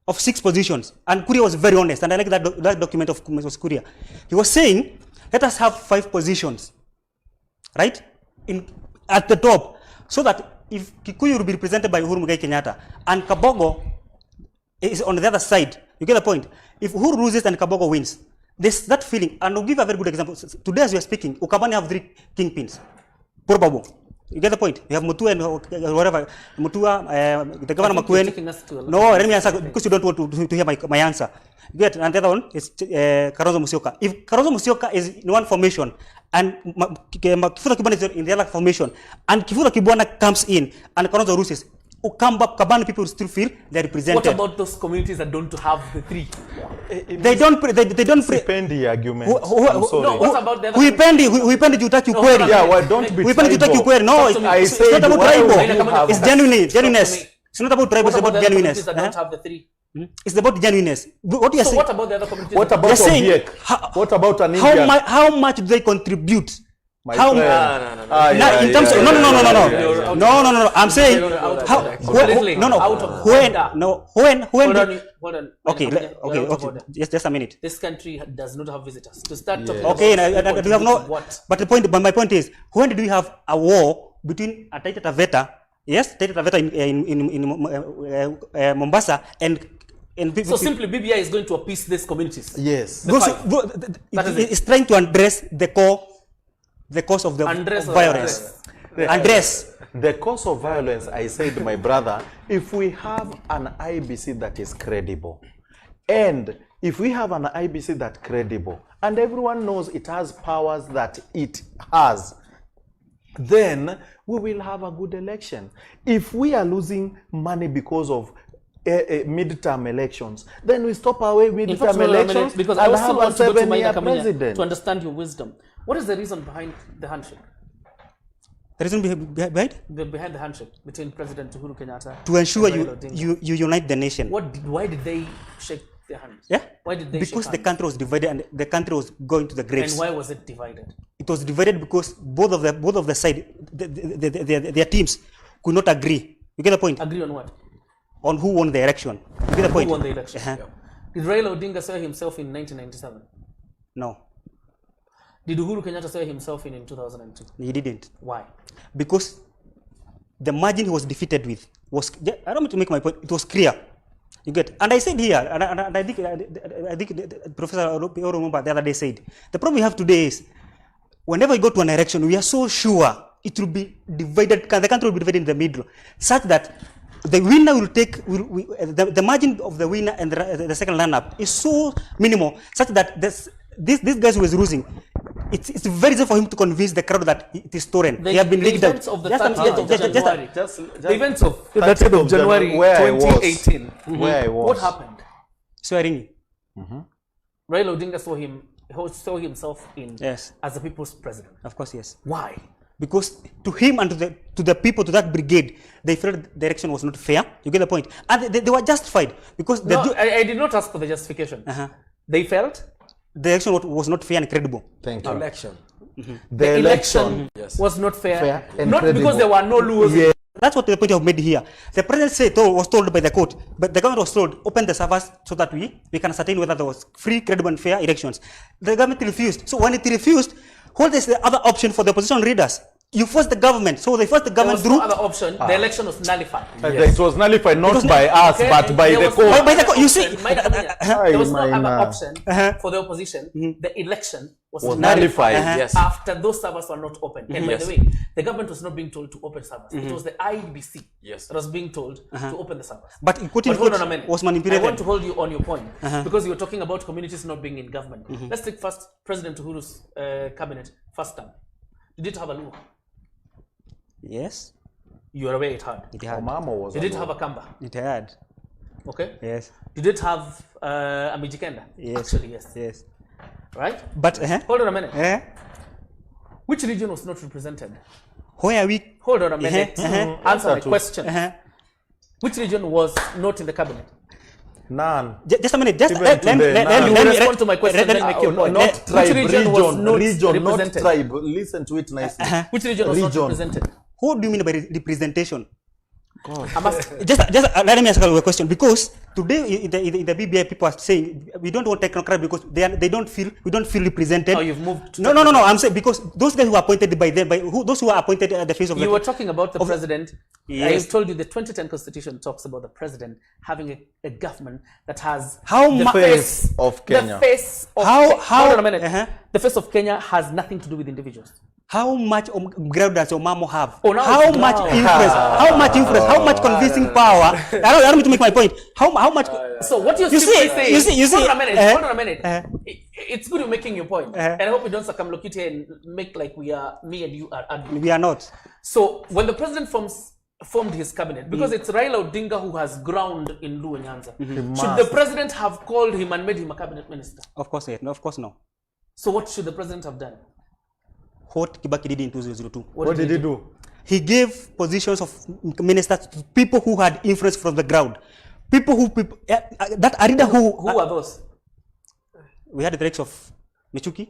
of 6 positions, and Kuria was very honest, and I like that document of Moses Kuria. He was saying, let us have 5 positions, right, at the top, so that if Kikuyu will be represented by Uhuru Muigai Kenyatta and Kabogo is on the other side, you get the point. If Uhuru loses and Kabogo wins, there's that feeling. And I'll give a very good example. Today, as we are speaking, Ukambani have 3 kingpins. Probable. You get the point. You have Mutua and whatever. Mutua, the governor Makuen. No, let me answer because you don't want to hear my answer. You get, and the other one is Kalonzo Musyoka. If Kalonzo Musyoka is in one formation and Kifuna Kibwana is in the other formation, and Kifuna Kibwana comes in and Kalonzo loses, Kabani people still feel they're represented. What about those communities that don't have the 3? They don't Sipendi argument. I'm sorry. No, what about the other huipendi jutaki ukweli. Yeah, well, don't be Huipendi jutaki tribal. ukweli. No, I it's said, not about why would you tribal. have It's that? genuineness. It's not about tribal, What it's about about the other genuineness. communities that don't have the 3? It's about genuineness. What you're So saying, what about the other communities? What that about You're saying, Obiek? What about an Indian? how much do they contribute? My How friend. No. Now, in terms of no. I'm saying Hold on. Okay, We're out of order. just a minute. This country does not have visitors. To start talking Okay, about we have no. what? But my point is, when did we have a war between Taita Taveta, yes, Taita Taveta in Mombasa, and So simply BBI is going to appease these communities. Yes. It's trying to address the cause of the violence. Address. The cause of violence, I said, my brother, if we have an IBC that is credible, and if we have an IBC that's credible, and everyone knows it has powers that it has, then we will have a good election. If we are losing money because of midterm elections, then we stop our midterm elections because and I have also a want to go to 7-year Maina president. to understand your wisdom. What is the reason behind the handshake? The reason behind? Behind the handshake between President Uhuru Kenyatta To ensure and Raila Odinga. you unite the nation. Why did they shake their hands? Yeah? Why did they Because shake the hands? country was divided and the country was going to the graves. And why was it divided? It was divided because both of the side, their teams could not agree. You get the point? Agree on what? On who won the election. You get the point? Who won the election? Uh-huh. Did Raila Odinga swear himself in 1997? No, Did Uhuru Kenyatta swear himself in 2002? he didn't. Why? Because the margin he was defeated with was, I don't want to make my point, it was clear. You get, and I said here, and I think Professor Oromumba the other day said, the problem we have today is, whenever we go to an election, we are so sure it will be divided, the country will be divided in the middle, such that the winner will take, the margin of the winner and the second lineup is so minimal, such that this guy who is losing, it's very easy for him to convince the crowd that it is stolen. They have been rigged out. The events of the 30th of January. The events of the 30th of January where 2018. Where I was. What happened? Swearing. Raila Odinga saw himself in Yes. as the people's president. Of course, yes. Why? Because to him and to the people, to that brigade, they felt the election was not fair. You get the point? And they were justified because I did not ask for the justification. They felt the election was not fair and credible. Thank you. Election. The election was not fair, and not credible. because there were no laws. Yeah. That's what the point I've made here. The president was told by the court, but the government was told, open the servers so that we can ascertain whether there was free, credible and fair elections. The government refused. So when it refused, what is the other option for the opposition leaders? You force the government. So they forced the There government was no through. other option. The election was nullified. It was nullified not by us, Okay? but by There the was no court. By the other court, you option. see. There was no other Maina. option for the opposition. The election was nullified. Yes. after those servers were not open. And by the way, the government was not being told to open servers. It was the IBC Yes. that was being told to open the servers. But But hold on a minute. was I manipulated. want to hold you on your point because you were talking about communities not being in government. Let's take first President Uhuru's cabinet first time. Did it have a law? Yes, You are aware it had. it had. Omamo was Did it alone. have a Kamba? It had. Okay. Yes, Did it have a Mijikenda? Yes. Actually, yes. yes. Right? But Hold on a minute. Which region was not represented? where are we? Hold on a minute. Answer my Answer to- question. Which region was not in the cabinet? None. Just a minute. Just Even let today, me now. You respond to my question, then make your point. Not Which tribe, region was not region, not represented? tribe. Listen to it nicely. Which region was not Region. represented? Who do you mean by representation? I'm asking. Just let me ask you a question, because today in the BBI people are saying we don't want technocrat because we don't feel represented. Oh, you've moved to No. I'm saying because those guys who are appointed by them, those who are appointed at the face of You the were talking about the president. Yes. I told you the 2010 constitution talks about the president having a government that has How the mu- Face of The Kenya. face of How- Hold on a minute. Uh-huh. The face of Kenya has nothing to do with individuals. how much ground does Omamo have? Oh, now how it's much ground. influence? How much influence? How much convincing power? I don't need to make my point. How much? So what you're You simply see- saying, you see- hold on a minute, uh-huh. hold on a minute. It's good you're making your point. And I hope we don't circumlocute here and make like me and you are arguing. We are not. So when the president formed his cabinet, because it's Raila Odinga who has ground in Luo Nyanza, should the president have called him and made him a cabinet minister? Of course, no. Of course, no. So what should the president have done? What Kibaki did in 2002. What did he do? He gave positions of ministers to people who had influence from the ground. That Arida Who are those? we had the likes of Michuki,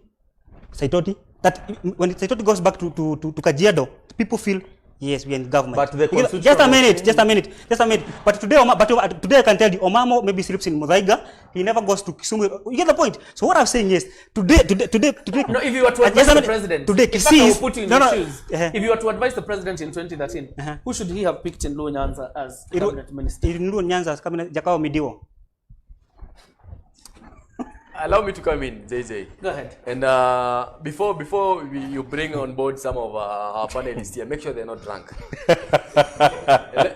Saitoti. That when Saitoti goes back to Kajiado, people feel yes, we are in government. But the constitution just a was minute. But today, today I can tell you, Omamo maybe sleeps in Muthaiga. He never goes to Kisumu. You get the point. So what I'm saying is, today. No, if you were to advise the president, today, in fact, I will Kisii put you in no, your no, shoes. If you were to advise the president in 2013, who should he have picked in Luo Nyanza as cabinet minister? in Luo Nyanza as cabinet, Jakao Midiwo. allow me to come in, JJ. Go ahead. And before you bring on board some of our panelists here, make sure they're not drunk.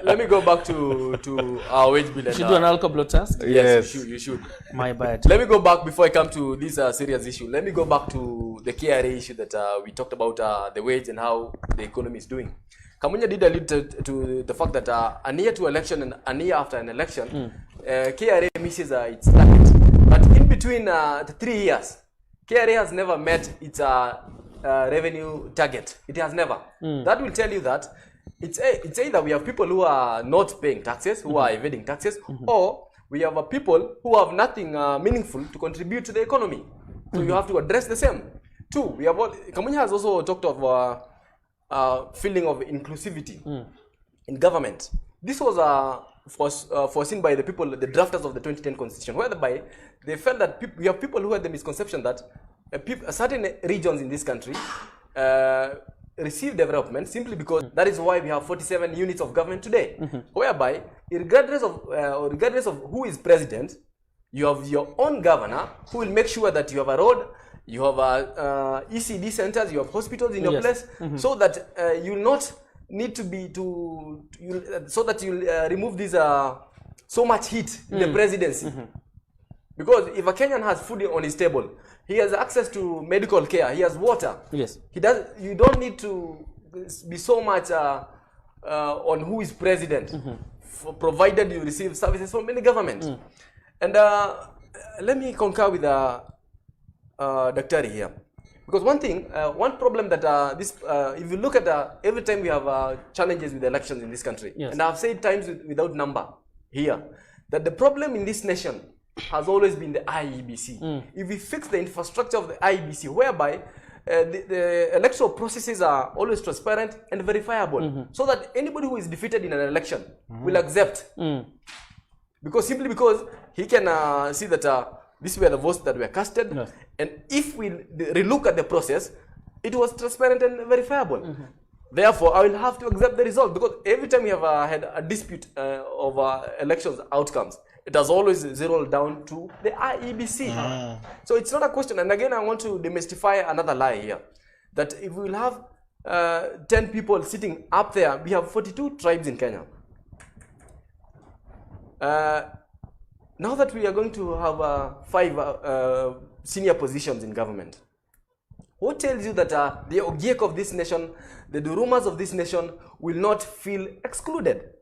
let me go back to our wage bill. You should do an alcohol blood test. Yes, you should. My bad. Let me go back before I come to this serious issue. Let me go back to the KRA issue that we talked about, the wage and how the economy is doing. Kamunya did allude to the fact that a year to election and a year after an election, KRA misses its target. But in between the 3 years, KRA has never met its revenue target. It has never. That will tell you that it's either we have people who are not paying taxes, who are evading taxes, or we have people who have nothing meaningful to contribute to the economy. So you have to address the same. Two, we have Kamunya has also talked of feeling of inclusivity in government. This was foreseen by the people, the drafters of the 2010 constitution, whereby they felt that we have people who had the misconception that certain regions in this country receive development simply because that is why we have 47 units of government today, whereby regardless of who is president, you have your own governor who will make sure that you have a road, you have ECD centers, you have hospitals in your place, so that you will not need to be so that you remove this so much heat in the presidency. Because if a Kenyan has food on his table, he has access to medical care, he has water. Yes. You don't need to be so much on who is president, provided you receive services from any government. And let me concur with Daktari here, because one problem that if you look at every time we have challenges with elections in this country, and I've said times without number here, that the problem in this nation has always been the IEBC. If we fix the infrastructure of the IEBC, whereby the electoral processes are always transparent and verifiable, so that anybody who is defeated in an election will accept, because he can see that these were the votes that were casted, and if we relook at the process, it was transparent and verifiable. Therefore, I will have to accept the result, because every time we have had a dispute over elections outcomes, it has always zeroed down to the IEBC. So it's not a question. And again, I want to demystify another lie here, that if we will have 10 people sitting up there, we have 42 tribes in Kenya. Now that we are going to have 5 senior positions in government, what tells you that the Ogiek of this nation, the Durumas of this nation will not feel excluded?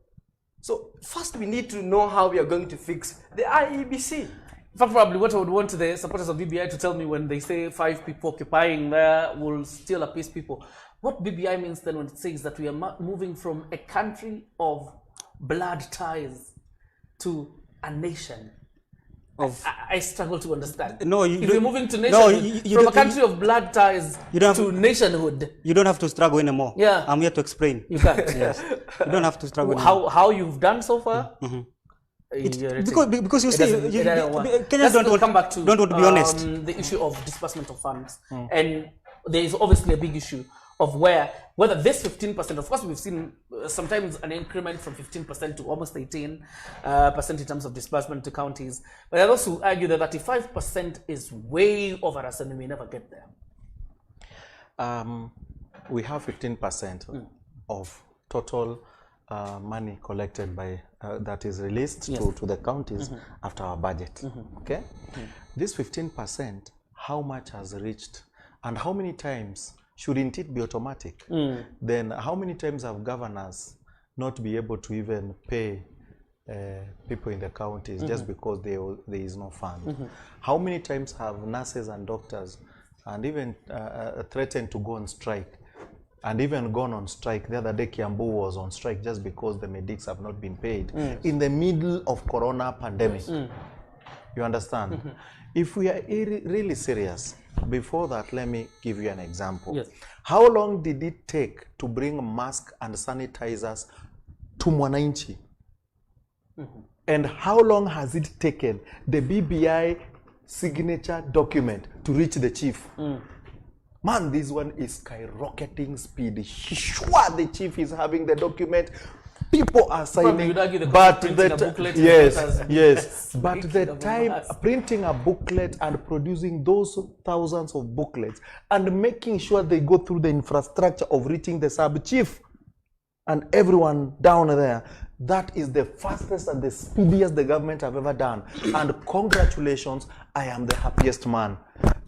So first we need to know how we are going to fix the IEBC. In fact, probably what I would want the supporters of BBI to tell me when they say 5 people occupying there will still appease people. What BBI means then when it says that we are moving from a country of blood ties to a nation. I struggle to understand. No, if you're moving to nationhood, from a country of blood ties to nationhood. You don't have to struggle anymore. Yeah. I'm here to explain. You can't. Yes. You don't have to struggle anymore. How you've done so far? Because you see, Kenyans don't want to be honest. The issue of disbursement of funds. And there is obviously a big issue of whether this 15%, of course we've seen sometimes an increment from 15% to almost 18% in terms of disbursement to counties, but there are those who argue that 35% is way over us and we may never get there. We have 15% of total money collected by that is released to the counties after our budget. Okay, this 15%, how much has reached, and how many times shouldn't it be automatic? Then how many times have governors not be able to even pay people in the counties just because there is no fund? How many times have nurses and doctors and even threatened to go on strike, and even gone on strike? The other day Kiambu was on strike just because the medics have not been paid in the middle of corona pandemic. You understand? If we are really serious, before that, let me give you an example. Yes. How long did it take to bring masks and sanitizers to Mwananchi? And how long has it taken the BBI signature document to reach the chief? Man, this one is skyrocketing speed. Sure, the chief is having the document. people are Probably signing, you'd argue the but printing a booklet is yes, not as yes, but big the of a time mass. printing a booklet and producing those thousands of booklets and making sure they go through the infrastructure of reaching the sub-chief and everyone down there, that is the fastest and the speediest the government have ever done. And congratulations, I am the happiest man.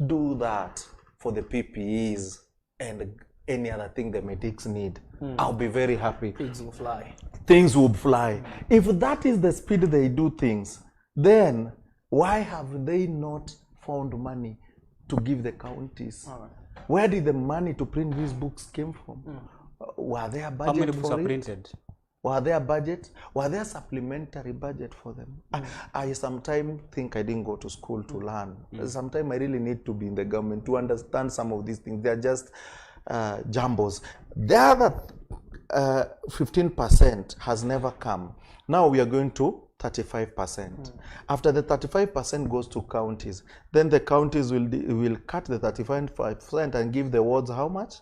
Do that for the PPEs and any other thing the medics need. I'll be very happy. Pigs will fly. Things will fly. If that is the speed they do things, then why have they not found money to give the counties? Where did the money to print these books came from? Were there How budget many books for are it? printed? Were there budget? Were there supplementary budget for them? I sometimes think I didn't go to school to learn. Sometimes I really need to be in the government to understand some of these things. They're just jumbles. The other 15% has never come. Now we are going to 35%. After the 35% goes to counties, then the counties will cut the 35% and give the wards how much?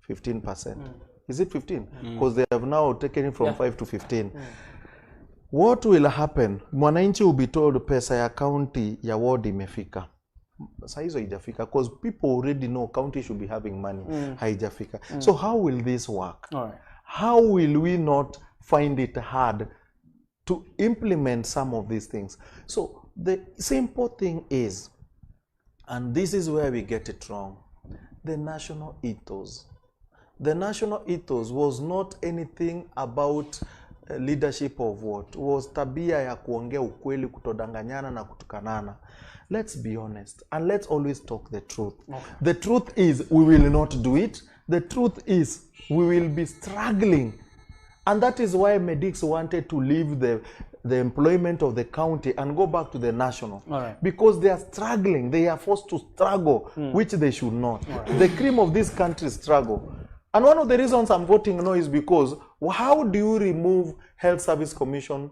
15%. Is it 15? Because they have now taken it from 5 to 15. What will happen? Mwananchi will be told pesa ya county ya ward imefika. Saizo haijafika, because people already know county should be having money. Haijafika. So how will this work? How will we not find it hard to implement some of these things? So the simple thing is, and this is where we get it wrong, the national ethos. The national ethos was not anything about leadership of what? Was tabia ya kuongea ukweli, kutodanganyana na kutukanana. Let's be honest and let's always talk the truth. The truth is we will not do it. The truth is we will be struggling. And that is why medics wanted to leave the employment of the county and go back to the national. Because they are struggling. They are forced to struggle, which they should not. The cream of this country struggle. And one of the reasons I'm voting no is because how do you remove Health Service Commission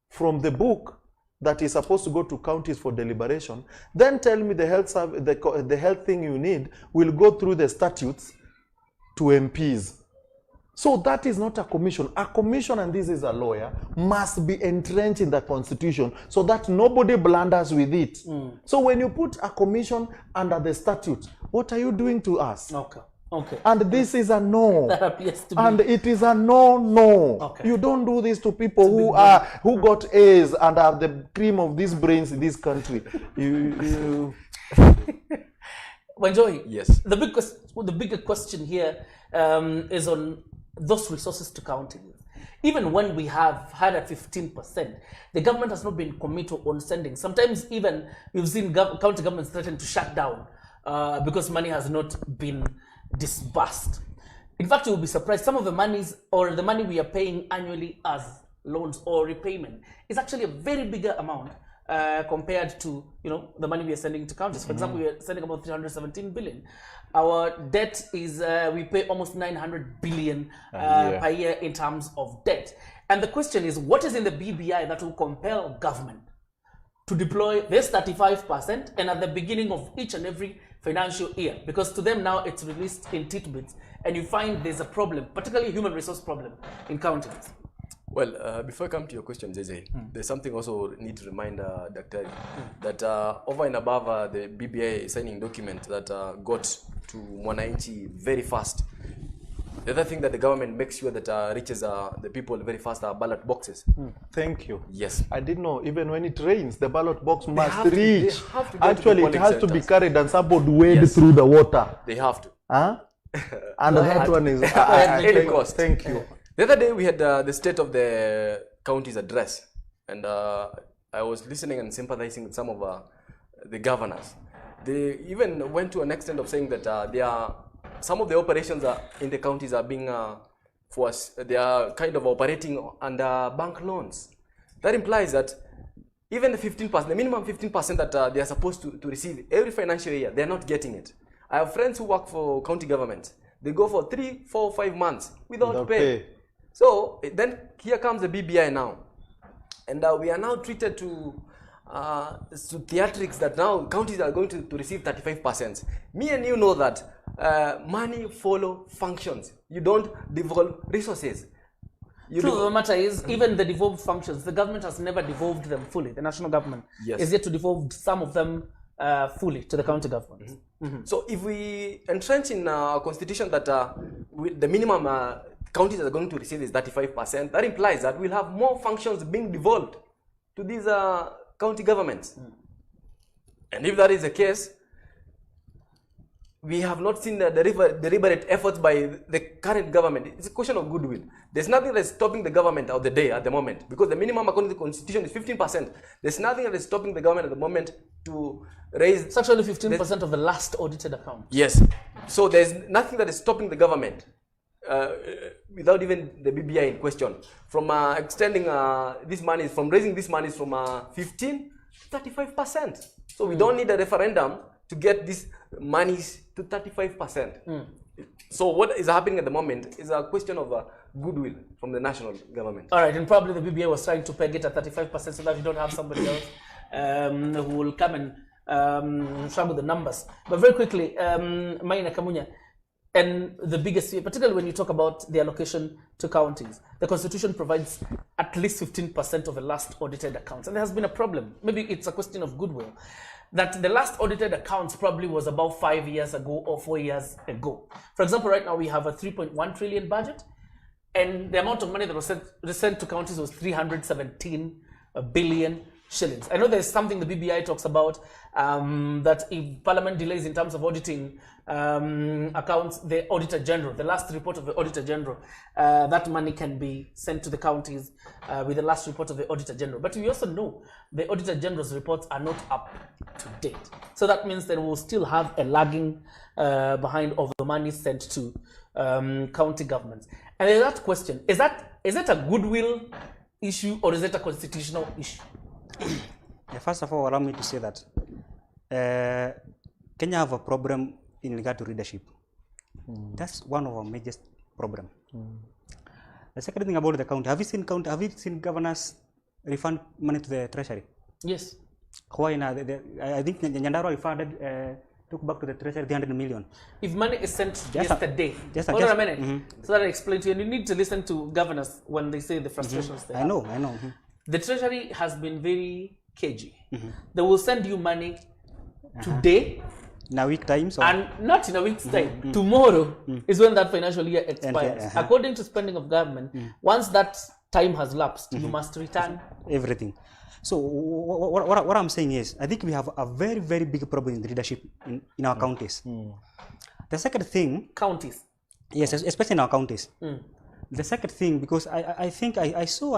from the book that is supposed to go to counties for deliberation? Then tell me the health thing you need will go through the statutes to MPs. So that is not a commission. A commission, and this is a lawyer, must be entrenched in the constitution so that nobody blunders with it. So when you put a commission under the statute, what are you doing to us? Okay. And this is a no. That appears to be. And it is a no. You don't do this to people who got A's and are the cream of these brains in this country. Wanjohi, Yes. The bigger question here is on those resources to counties. Even when we have had a 15%, the government has not been committed on sending. Sometimes even we've seen county governments threaten to shut down because money has not been disbursed. In fact, you will be surprised. Some of the monies or the money we are paying annually as loans or repayment is actually a very bigger amount compared to the money we are sending to counties. For example, we are sending about 317 billion. Our debt is we pay almost 900 billion per year in terms of debt. And the question is, what is in the BBI that will compel government to deploy this 35% and at the beginning of each and every financial year? Because to them now it's released in tidbits, and you find there's a problem, particularly a human resource problem in counties. Well, before I come to your question, JJ, there's something also need to remind Dr. that over and above the BBI signing document that got to Mwananchi very fast, the other thing that the government makes sure that reaches the people very fast are ballot boxes. Thank you. Yes. I didn't know, even when it rains, the ballot box must have to- reach. they have to go Actually, to it the has polling to be centers. carried and somebody wade through the water. They have to. Huh? And that one is... At any cost. Thank you. The other day we had the state of the county's address, and I was listening and sympathizing with some of the governors. They even went to an extent of saying that some of the operations in the counties are being they are kind of operating under bank loans. That implies that even the 15%, the minimum 15% that they are supposed to receive every financial year, they are not getting it. I have friends who work for county government. They go for 3, 4, 5 months without pay. So then here comes the BBI now, and we are now treated to theatrics that now counties are going to receive 35%. Me and you know that money follow functions. You don't devolve resources. Truth of the matter is, even the devolved functions, the government has never devolved them fully. The national government is yet to devolve some of them fully to the county government. So if we entrench in our constitution that the minimum counties are going to receive is 35%, that implies that we'll have more functions being devolved to these county governments. And if that is the case, we have not seen the deliberate efforts by the current government. It's a question of goodwill. There's nothing that is stopping the government of the day at the moment, because the minimum according to the constitution is 15%. There's nothing that is stopping the government at the moment to raise... It's actually 15% of the last audited account. Yes. So there's nothing that is stopping the government, without even the BBI in question, from extending this money, from raising this money from 15 to 35%. So we don't need a referendum to get these monies to 35%. So what is happening at the moment is a question of goodwill from the national government. All right, and probably the BBI was trying to peg it at 35% so that you don't have somebody else who will come and struggle the numbers. But very quickly, Maina Kamunya, and the biggest, particularly when you talk about the allocation to counties, the constitution provides at least 15% of the last audited accounts. And there has been a problem. Maybe it's a question of goodwill, that the last audited accounts probably was about 5 years ago or 4 years ago. For example, right now we have a 3.1 trillion budget, and the amount of money that was sent to counties was 317 billion shillings. I know there's something the BBI talks about, that if Parliament delays in terms of auditing accounts, the Auditor General, the last report of the Auditor General, that money can be sent to the counties with the last report of the Auditor General. But we also know the Auditor General's reports are not up to date. So that means that we'll still have a lagging behind of the money sent to county governments. And there's that question, is it a goodwill issue or is it a constitutional issue? First of all, allow me to say that Kenya have a problem in regard to leadership. That's one of our major problem. The second thing about the county, have you seen governors refund money to the treasury? Yes. Why now? I think Nyandarua refunded, took back to the treasury 300 million. If money is sent yesterday, hold on a minute, so that I explain to you, and you need to listen to governors when they say the frustrations they have. I know. The treasury has been very cagey. They will send you money today, in a week time, and not in a week's time. Tomorrow is when that financial year expires. According to spending of government, once that time has lapsed, you must return everything. So what I'm saying is, I think we have a very, very big problem in the leadership in our counties. The second thing, counties. Yes, especially in our counties. The second thing, because I think I saw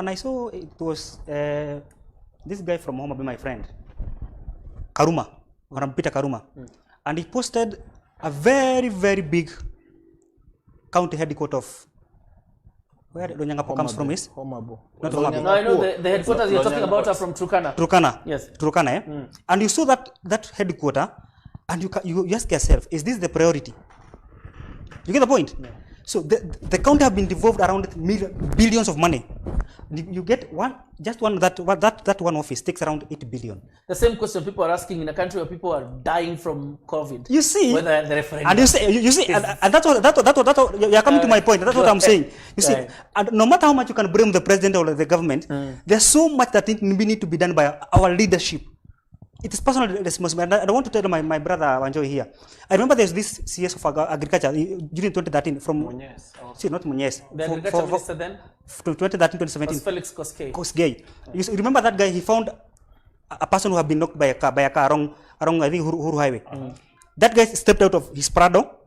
it was this guy from Homa Bay, my friend, Karuma, Peter Karuma, and he posted a very, very big county headquarters of where Donyangapo comes from is? Homa Bay. Not Homa Bay. No, I know the headquarters you're talking about are from Turkana. Turkana. Yes. Turkana, And you saw that headquarter, and you ask yourself, is this the priority? You get the point? Yeah. So the county have been devolved around billions of money. You get that one office takes around 8 billion. The same question people are asking in a country where people are dying from COVID. You see, whether the referendum. And you see, and that's what you are coming to my point. That's what I'm saying. You see, and no matter how much you can blame the president or the government, there's so much that need to be done by our leadership. It is personal responsibility. I don't want to tell my brother Wanjoy here. I remember there's this CS of agriculture during 2013 from Munyes. See, not Munyes. The agriculture minister then? 2013, 2017. Was Felix Koskei. Koskei. You remember that guy? He found a person who had been knocked by a car along I think Huru Highway. That guy stepped out of his Prado.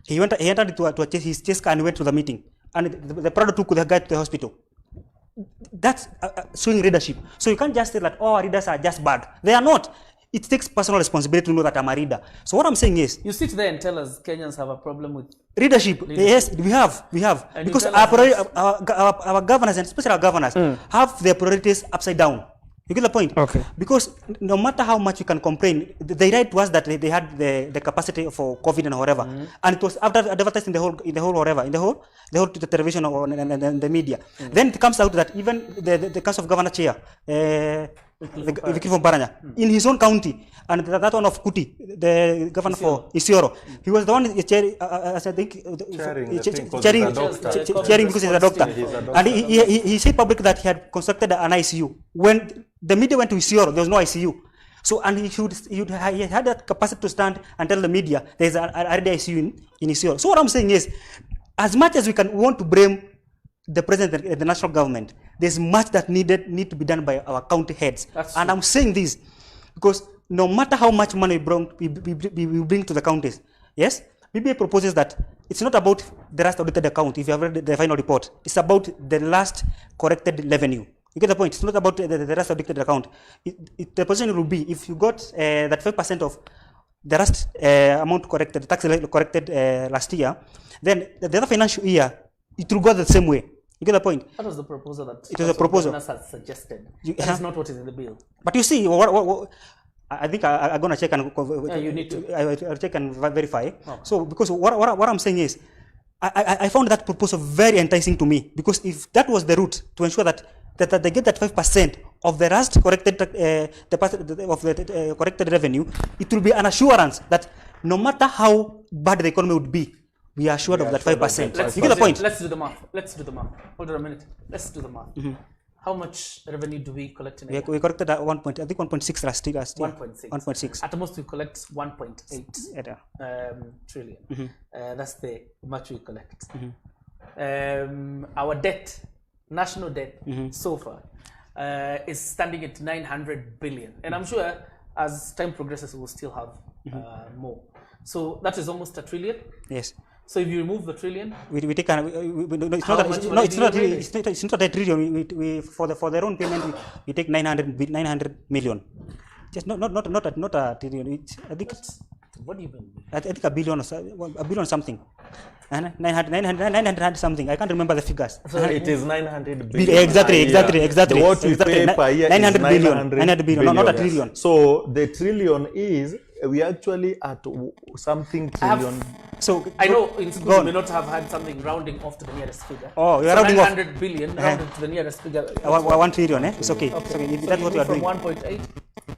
He entered into his chase car and went to the meeting. And the Prado took the guy to the hospital. That's showing leadership. So you can't just say that, oh, readers are just bad. They are not. It takes personal responsibility to know that I'm a reader. So what I'm saying is, you sit there and tell us Kenyans have a problem with leadership. Yes, we have. And because our governors, and especially our governors, have their priorities upside down. You get the point? Okay. Because no matter how much you can complain, they write to us that they had the capacity for COVID and whatever, and it was advertised in the whole television and the media. Then it comes out that even the Council of Governor chair, Victor from Baranya, in his own county, and that one of Kuti, the governor for Isiolo, he was the one chairing because he's a doctor. And he said publicly that he had constructed an ICU. When the media went to Isiolo, there was no ICU. So, and he had that capacity to stand and tell the media there's an ICU in Isiolo. So what I'm saying is, as much as we want to blame the president and the national government, there's much that need to be done by our county heads. And I'm saying this because no matter how much money we bring to the counties, yes, BBA proposes that it's not about the last audited account, if you have read the final report, it's about the last corrected revenue. You get the point? It's not about the last audited account. The position will be, if you got that 5% of the last amount corrected, the tax corrected last year, then the other financial year, it will go the same way. You get the point? That was the proposal that it was a proposal has suggested. That is not what is in the bill. But you see, I think I'm going to check and you need to. I'll check and verify. Oh. So because what I'm saying is, I found that proposal very enticing to me, because if that was the route to ensure that they get that 5% of the last corrected corrected revenue, it will be an assurance that no matter how bad the economy would be, we are assured of that 5%. You get the point? Let's do the math. Hold on a minute. Let's do the math. How much revenue do we collect in a year? We collected at 1.6 last year. 1.6. At most we collect 1.8 trillion. That's the much we collect. Our debt, national debt, so far, is standing at 900 billion. And I'm sure as time progresses, we'll still have more. So that is almost $1 trillion. Yes. So if you remove the trillion, we take it's not a trillion. We for their own payment we take 900 million. Just not a trillion. I think what do you mean? I think a billion something. 900 something. I can't remember the figures. So it is 900 billion. Exactly. What we pay per year 900 billion, not a trillion. So the trillion is, we actually at something trillion. So I know in school you may not have had something rounding off to the nearest figure. Oh, you are rounding off. 900 billion rounded to the nearest figure. 1 trillion, eh? It's okay. So that's what you are doing. From 1.8,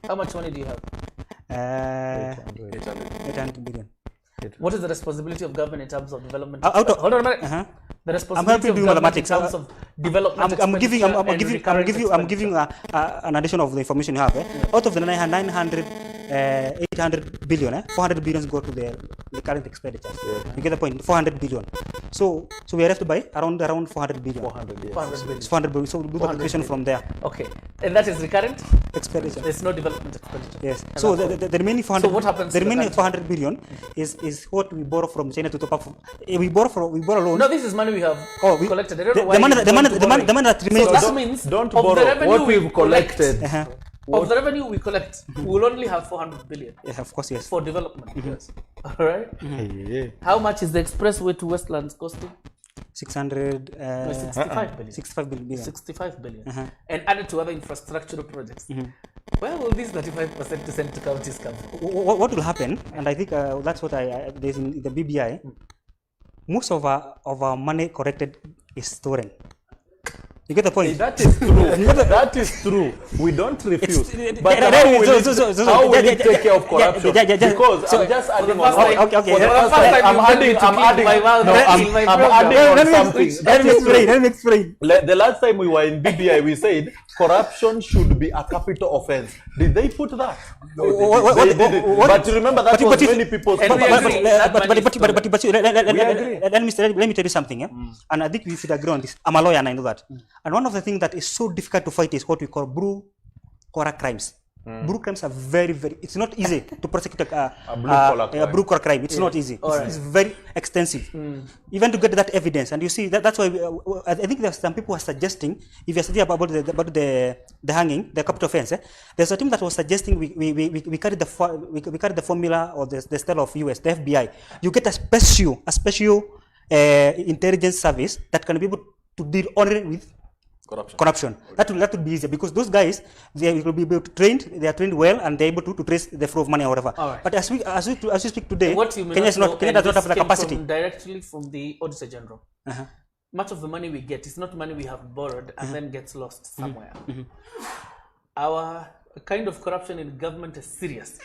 how much money do you have? 800 billion. What is the responsibility of government in terms of development? Hold on a minute. The responsibility of government in terms of development. I'm giving an addition of the information you have. Out of the 800 billion, 400 billion go to the current expenditures. You get the point? 400 billion. So we are left by around 400 billion. 400 billion. So we'll do the calculation from there. Okay. And that is recurrent expenditure. There's no development expenditure. Yes. So the remaining 400. So what happens? The remaining 400 billion is what we borrow from China to top up. We borrow loans. No, this is money we have collected. I don't know why the money that remains. So that means don't borrow what we've collected. Of the revenue we collect, we will only have 400 billion. Yeah, of course, yes. For development. Yes. All right. How much is the expressway to Westlands costing? 65 billion. 65 billion. And added to other infrastructural projects. Where will this 35% sent to counties come from? What will happen, and I think that's what there's in the BBI, most of our money corrected is stolen. You get the point? That is true. That is true. We don't refuse. But how will we take care of corruption? Because I'm just adding on. Okay. I'm adding on something. Let me explain. The last time we were in BBI, we said corruption should be a capital offense. Did they put that? No, they didn't. But remember that was many people's. But let me tell you something. And I think we should agree on this. I'm a lawyer and I know that. And one of the things that is so difficult to fight is what we call blue-collar crimes. Blue crimes are very, very, it's not easy to prosecute a blue-collar crime. It's not easy. It's very extensive. Even to get that evidence. And you see, that's why I think there's some people who are suggesting, if you're studying about the hanging, the capital offense, there's a team that was suggesting we carry the formula or the style of US, the FBI. You get a special intelligence service that can be able to deal only with corruption. That would be easier because those guys, they will be able to they are trained well and they're able to trace the flow of money or whatever. Right. But as we speak today, Kenya does not have the capacity. Directly from the Auditor General. Much of the money we get is not money we have borrowed and then gets lost somewhere. Our kind of corruption in government is serious.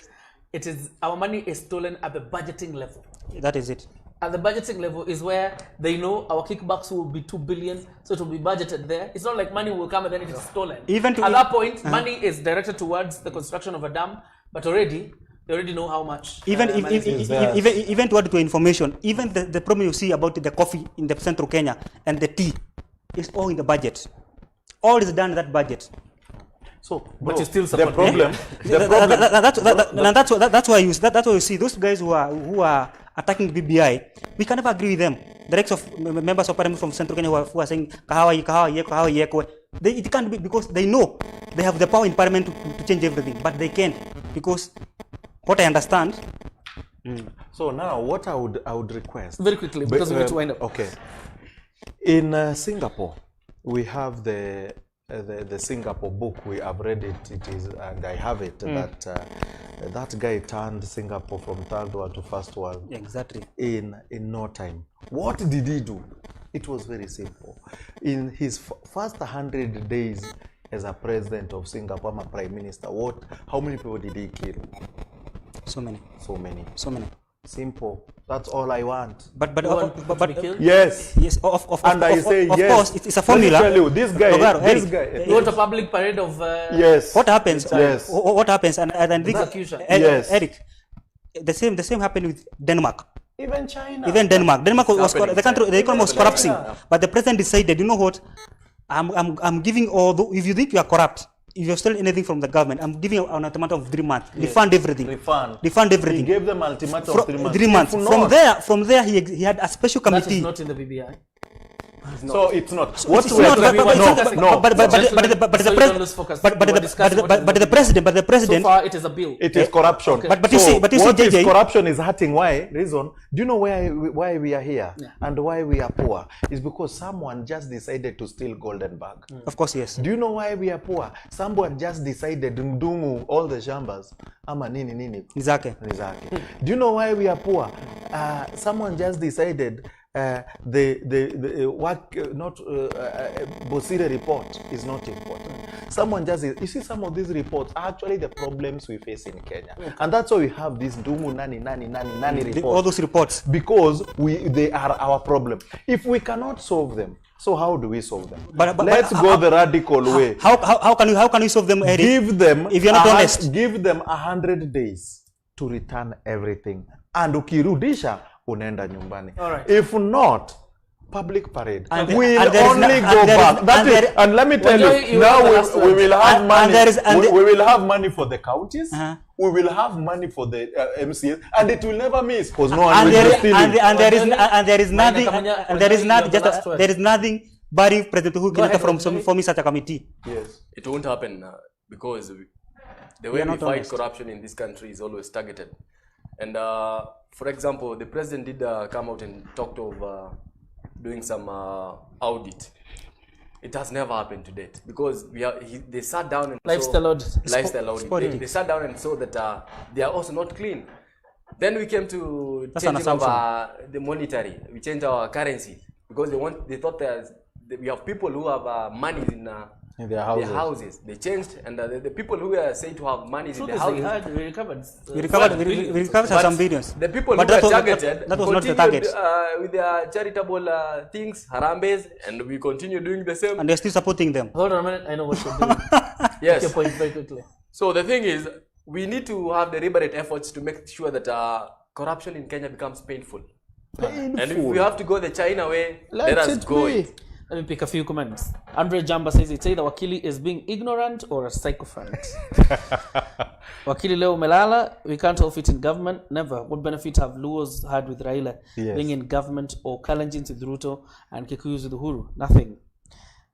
It is our money is stolen at the budgeting level. That is it. At the budgeting level is where they know our kickbacks will be 2 billion, so it will be budgeted there. It's not like money will come and then it is stolen. Even to at that point, money is directed towards the construction of a dam, but they already know how much. Even money is there. even to add to information, even the problem you see about the coffee in the central Kenya and the tea is all in the budget. All is done in that budget. So, but you still support the problem. That's why you see those guys who are attacking BBI. We can never agree with them. The rest of members of parliament from Central Kenya who are saying kahawa yeko. It can't be because they know they have the power in parliament to change everything, but they can't because what I understand. So now, what I would request very quickly because we need to wind up. Okay. In Singapore, we have the Singapore book. I've read it. It is, and I have it. That guy turned Singapore from third world to first world. Exactly. In no time. What did he do? It was very simple. In his first 100 days as a president of Singapore, a prime minister, how many people did he kill? So many. Simple. That's all I want. But yes. And I say yes. Of course, it's a formula. Let me tell you, this guy. You want a public parade of yes. What happens? Yes. What happens? And yes. Eric, the same happened with Denmark. Even China. Even Denmark. Denmark was the economy was collapsing, but the president decided, you know what? I'm giving all. If you think you are corrupt, if you're stealing anything from the government, I'm giving you an ultimatum of 3 months. Yes. Refund everything. Refund everything. He gave them ultimatum of 3 months. 3 months. From there, he had a special committee. That is not in the BBI. So it's not. But the president. So far, it is a bill. It is corruption. Okay. But you see, JJ, corruption is hurting. Why? Reason? Do you know why we are here and why we are poor? Is because someone just decided to steal golden bag. Of course, yes. Do you know why we are poor? Someone just decided to do all the shambas. Ama nini. Nizake. Do you know why we are poor? Someone just decided. Bosire report is not important. Someone just you see some of these reports are actually the problems we face in Kenya, and that's why we have this Dumu nani reports. All those reports because they are our problem. If we cannot solve them, so how do we solve them? Let's go the radical way. How can you solve them, Eric? Give them, if you're not honest, give them 100 days to return everything, and ukirudisha unaenda nyumbani. Right. If not, public parade. We'll only go back. And let me tell you, now we will have money. We will have money for the counties. We will have money for the MCAs, and it will never miss because no one will steal it. There is nothing very President Uhuru Kenyatta from such a committee. Yes, it won't happen because the way we fight corruption in this country is always targeted. And for example, the president did come out and talked of doing some audit. It has never happened to date because they sat down and lifestyle audit. They sat down and saw that they are also not clean. Then we came to changing the monetary. We changed our currency because they thought we have people who have money in their houses. They changed, and the people who were said to have money in their houses, we recovered some billions. The people who were targeted that was not the target. With their charitable things, harambes, and we continue doing the same. And they're still supporting them. Hold on a minute, I know what you're doing. Yes. Make your point very quickly. So the thing is, we need to have deliberate efforts to make sure that corruption in Kenya becomes painful. And if we have to go the China way, let us go it. Let me pick a few comments. Andre Jamba says it's either Wakili is being ignorant or a sycophant. Wakili Leo Melala, we can't all fit in government. Never. What benefit have Luos had with Raila being in government, or Kalenjins with Ruto and Kikuyus with Uhuru? Nothing.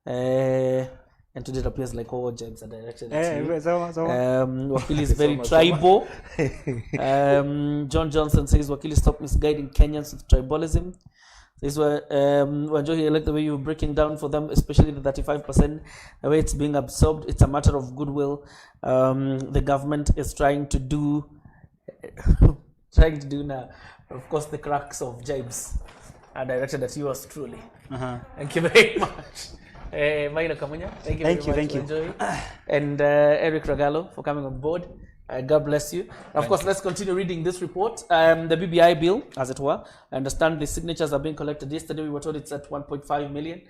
And today it appears like all judges are directed at you. Wakili is very tribal. John Johnson says Wakili stop misguiding Kenyans with tribalism. This is where Wanjohi, I like the way you're breaking down for them, especially the 35%, the way it's being absorbed. It's a matter of goodwill. The government is trying to do now. Of course, the cracks of jibes are directed at yours truly. Thank you very much. Maina Kamunya, thank you very much Thank for you. joining. And Eric Regalo for coming on board. God bless you. Of course, let's continue reading this report. The BBI bill, as it were. I understand the signatures are being collected. Yesterday we were told it's at 1.5 million.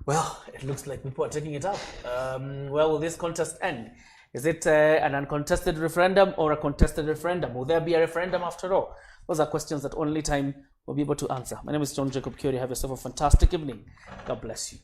Well, it looks like people are taking it up. Where will this contest end? Is it an uncontested referendum or a contested referendum? Will there be a referendum after all? Those are questions that only time will be able to answer. My name is John Jacob Curie. Have yourself a fantastic evening. God bless you.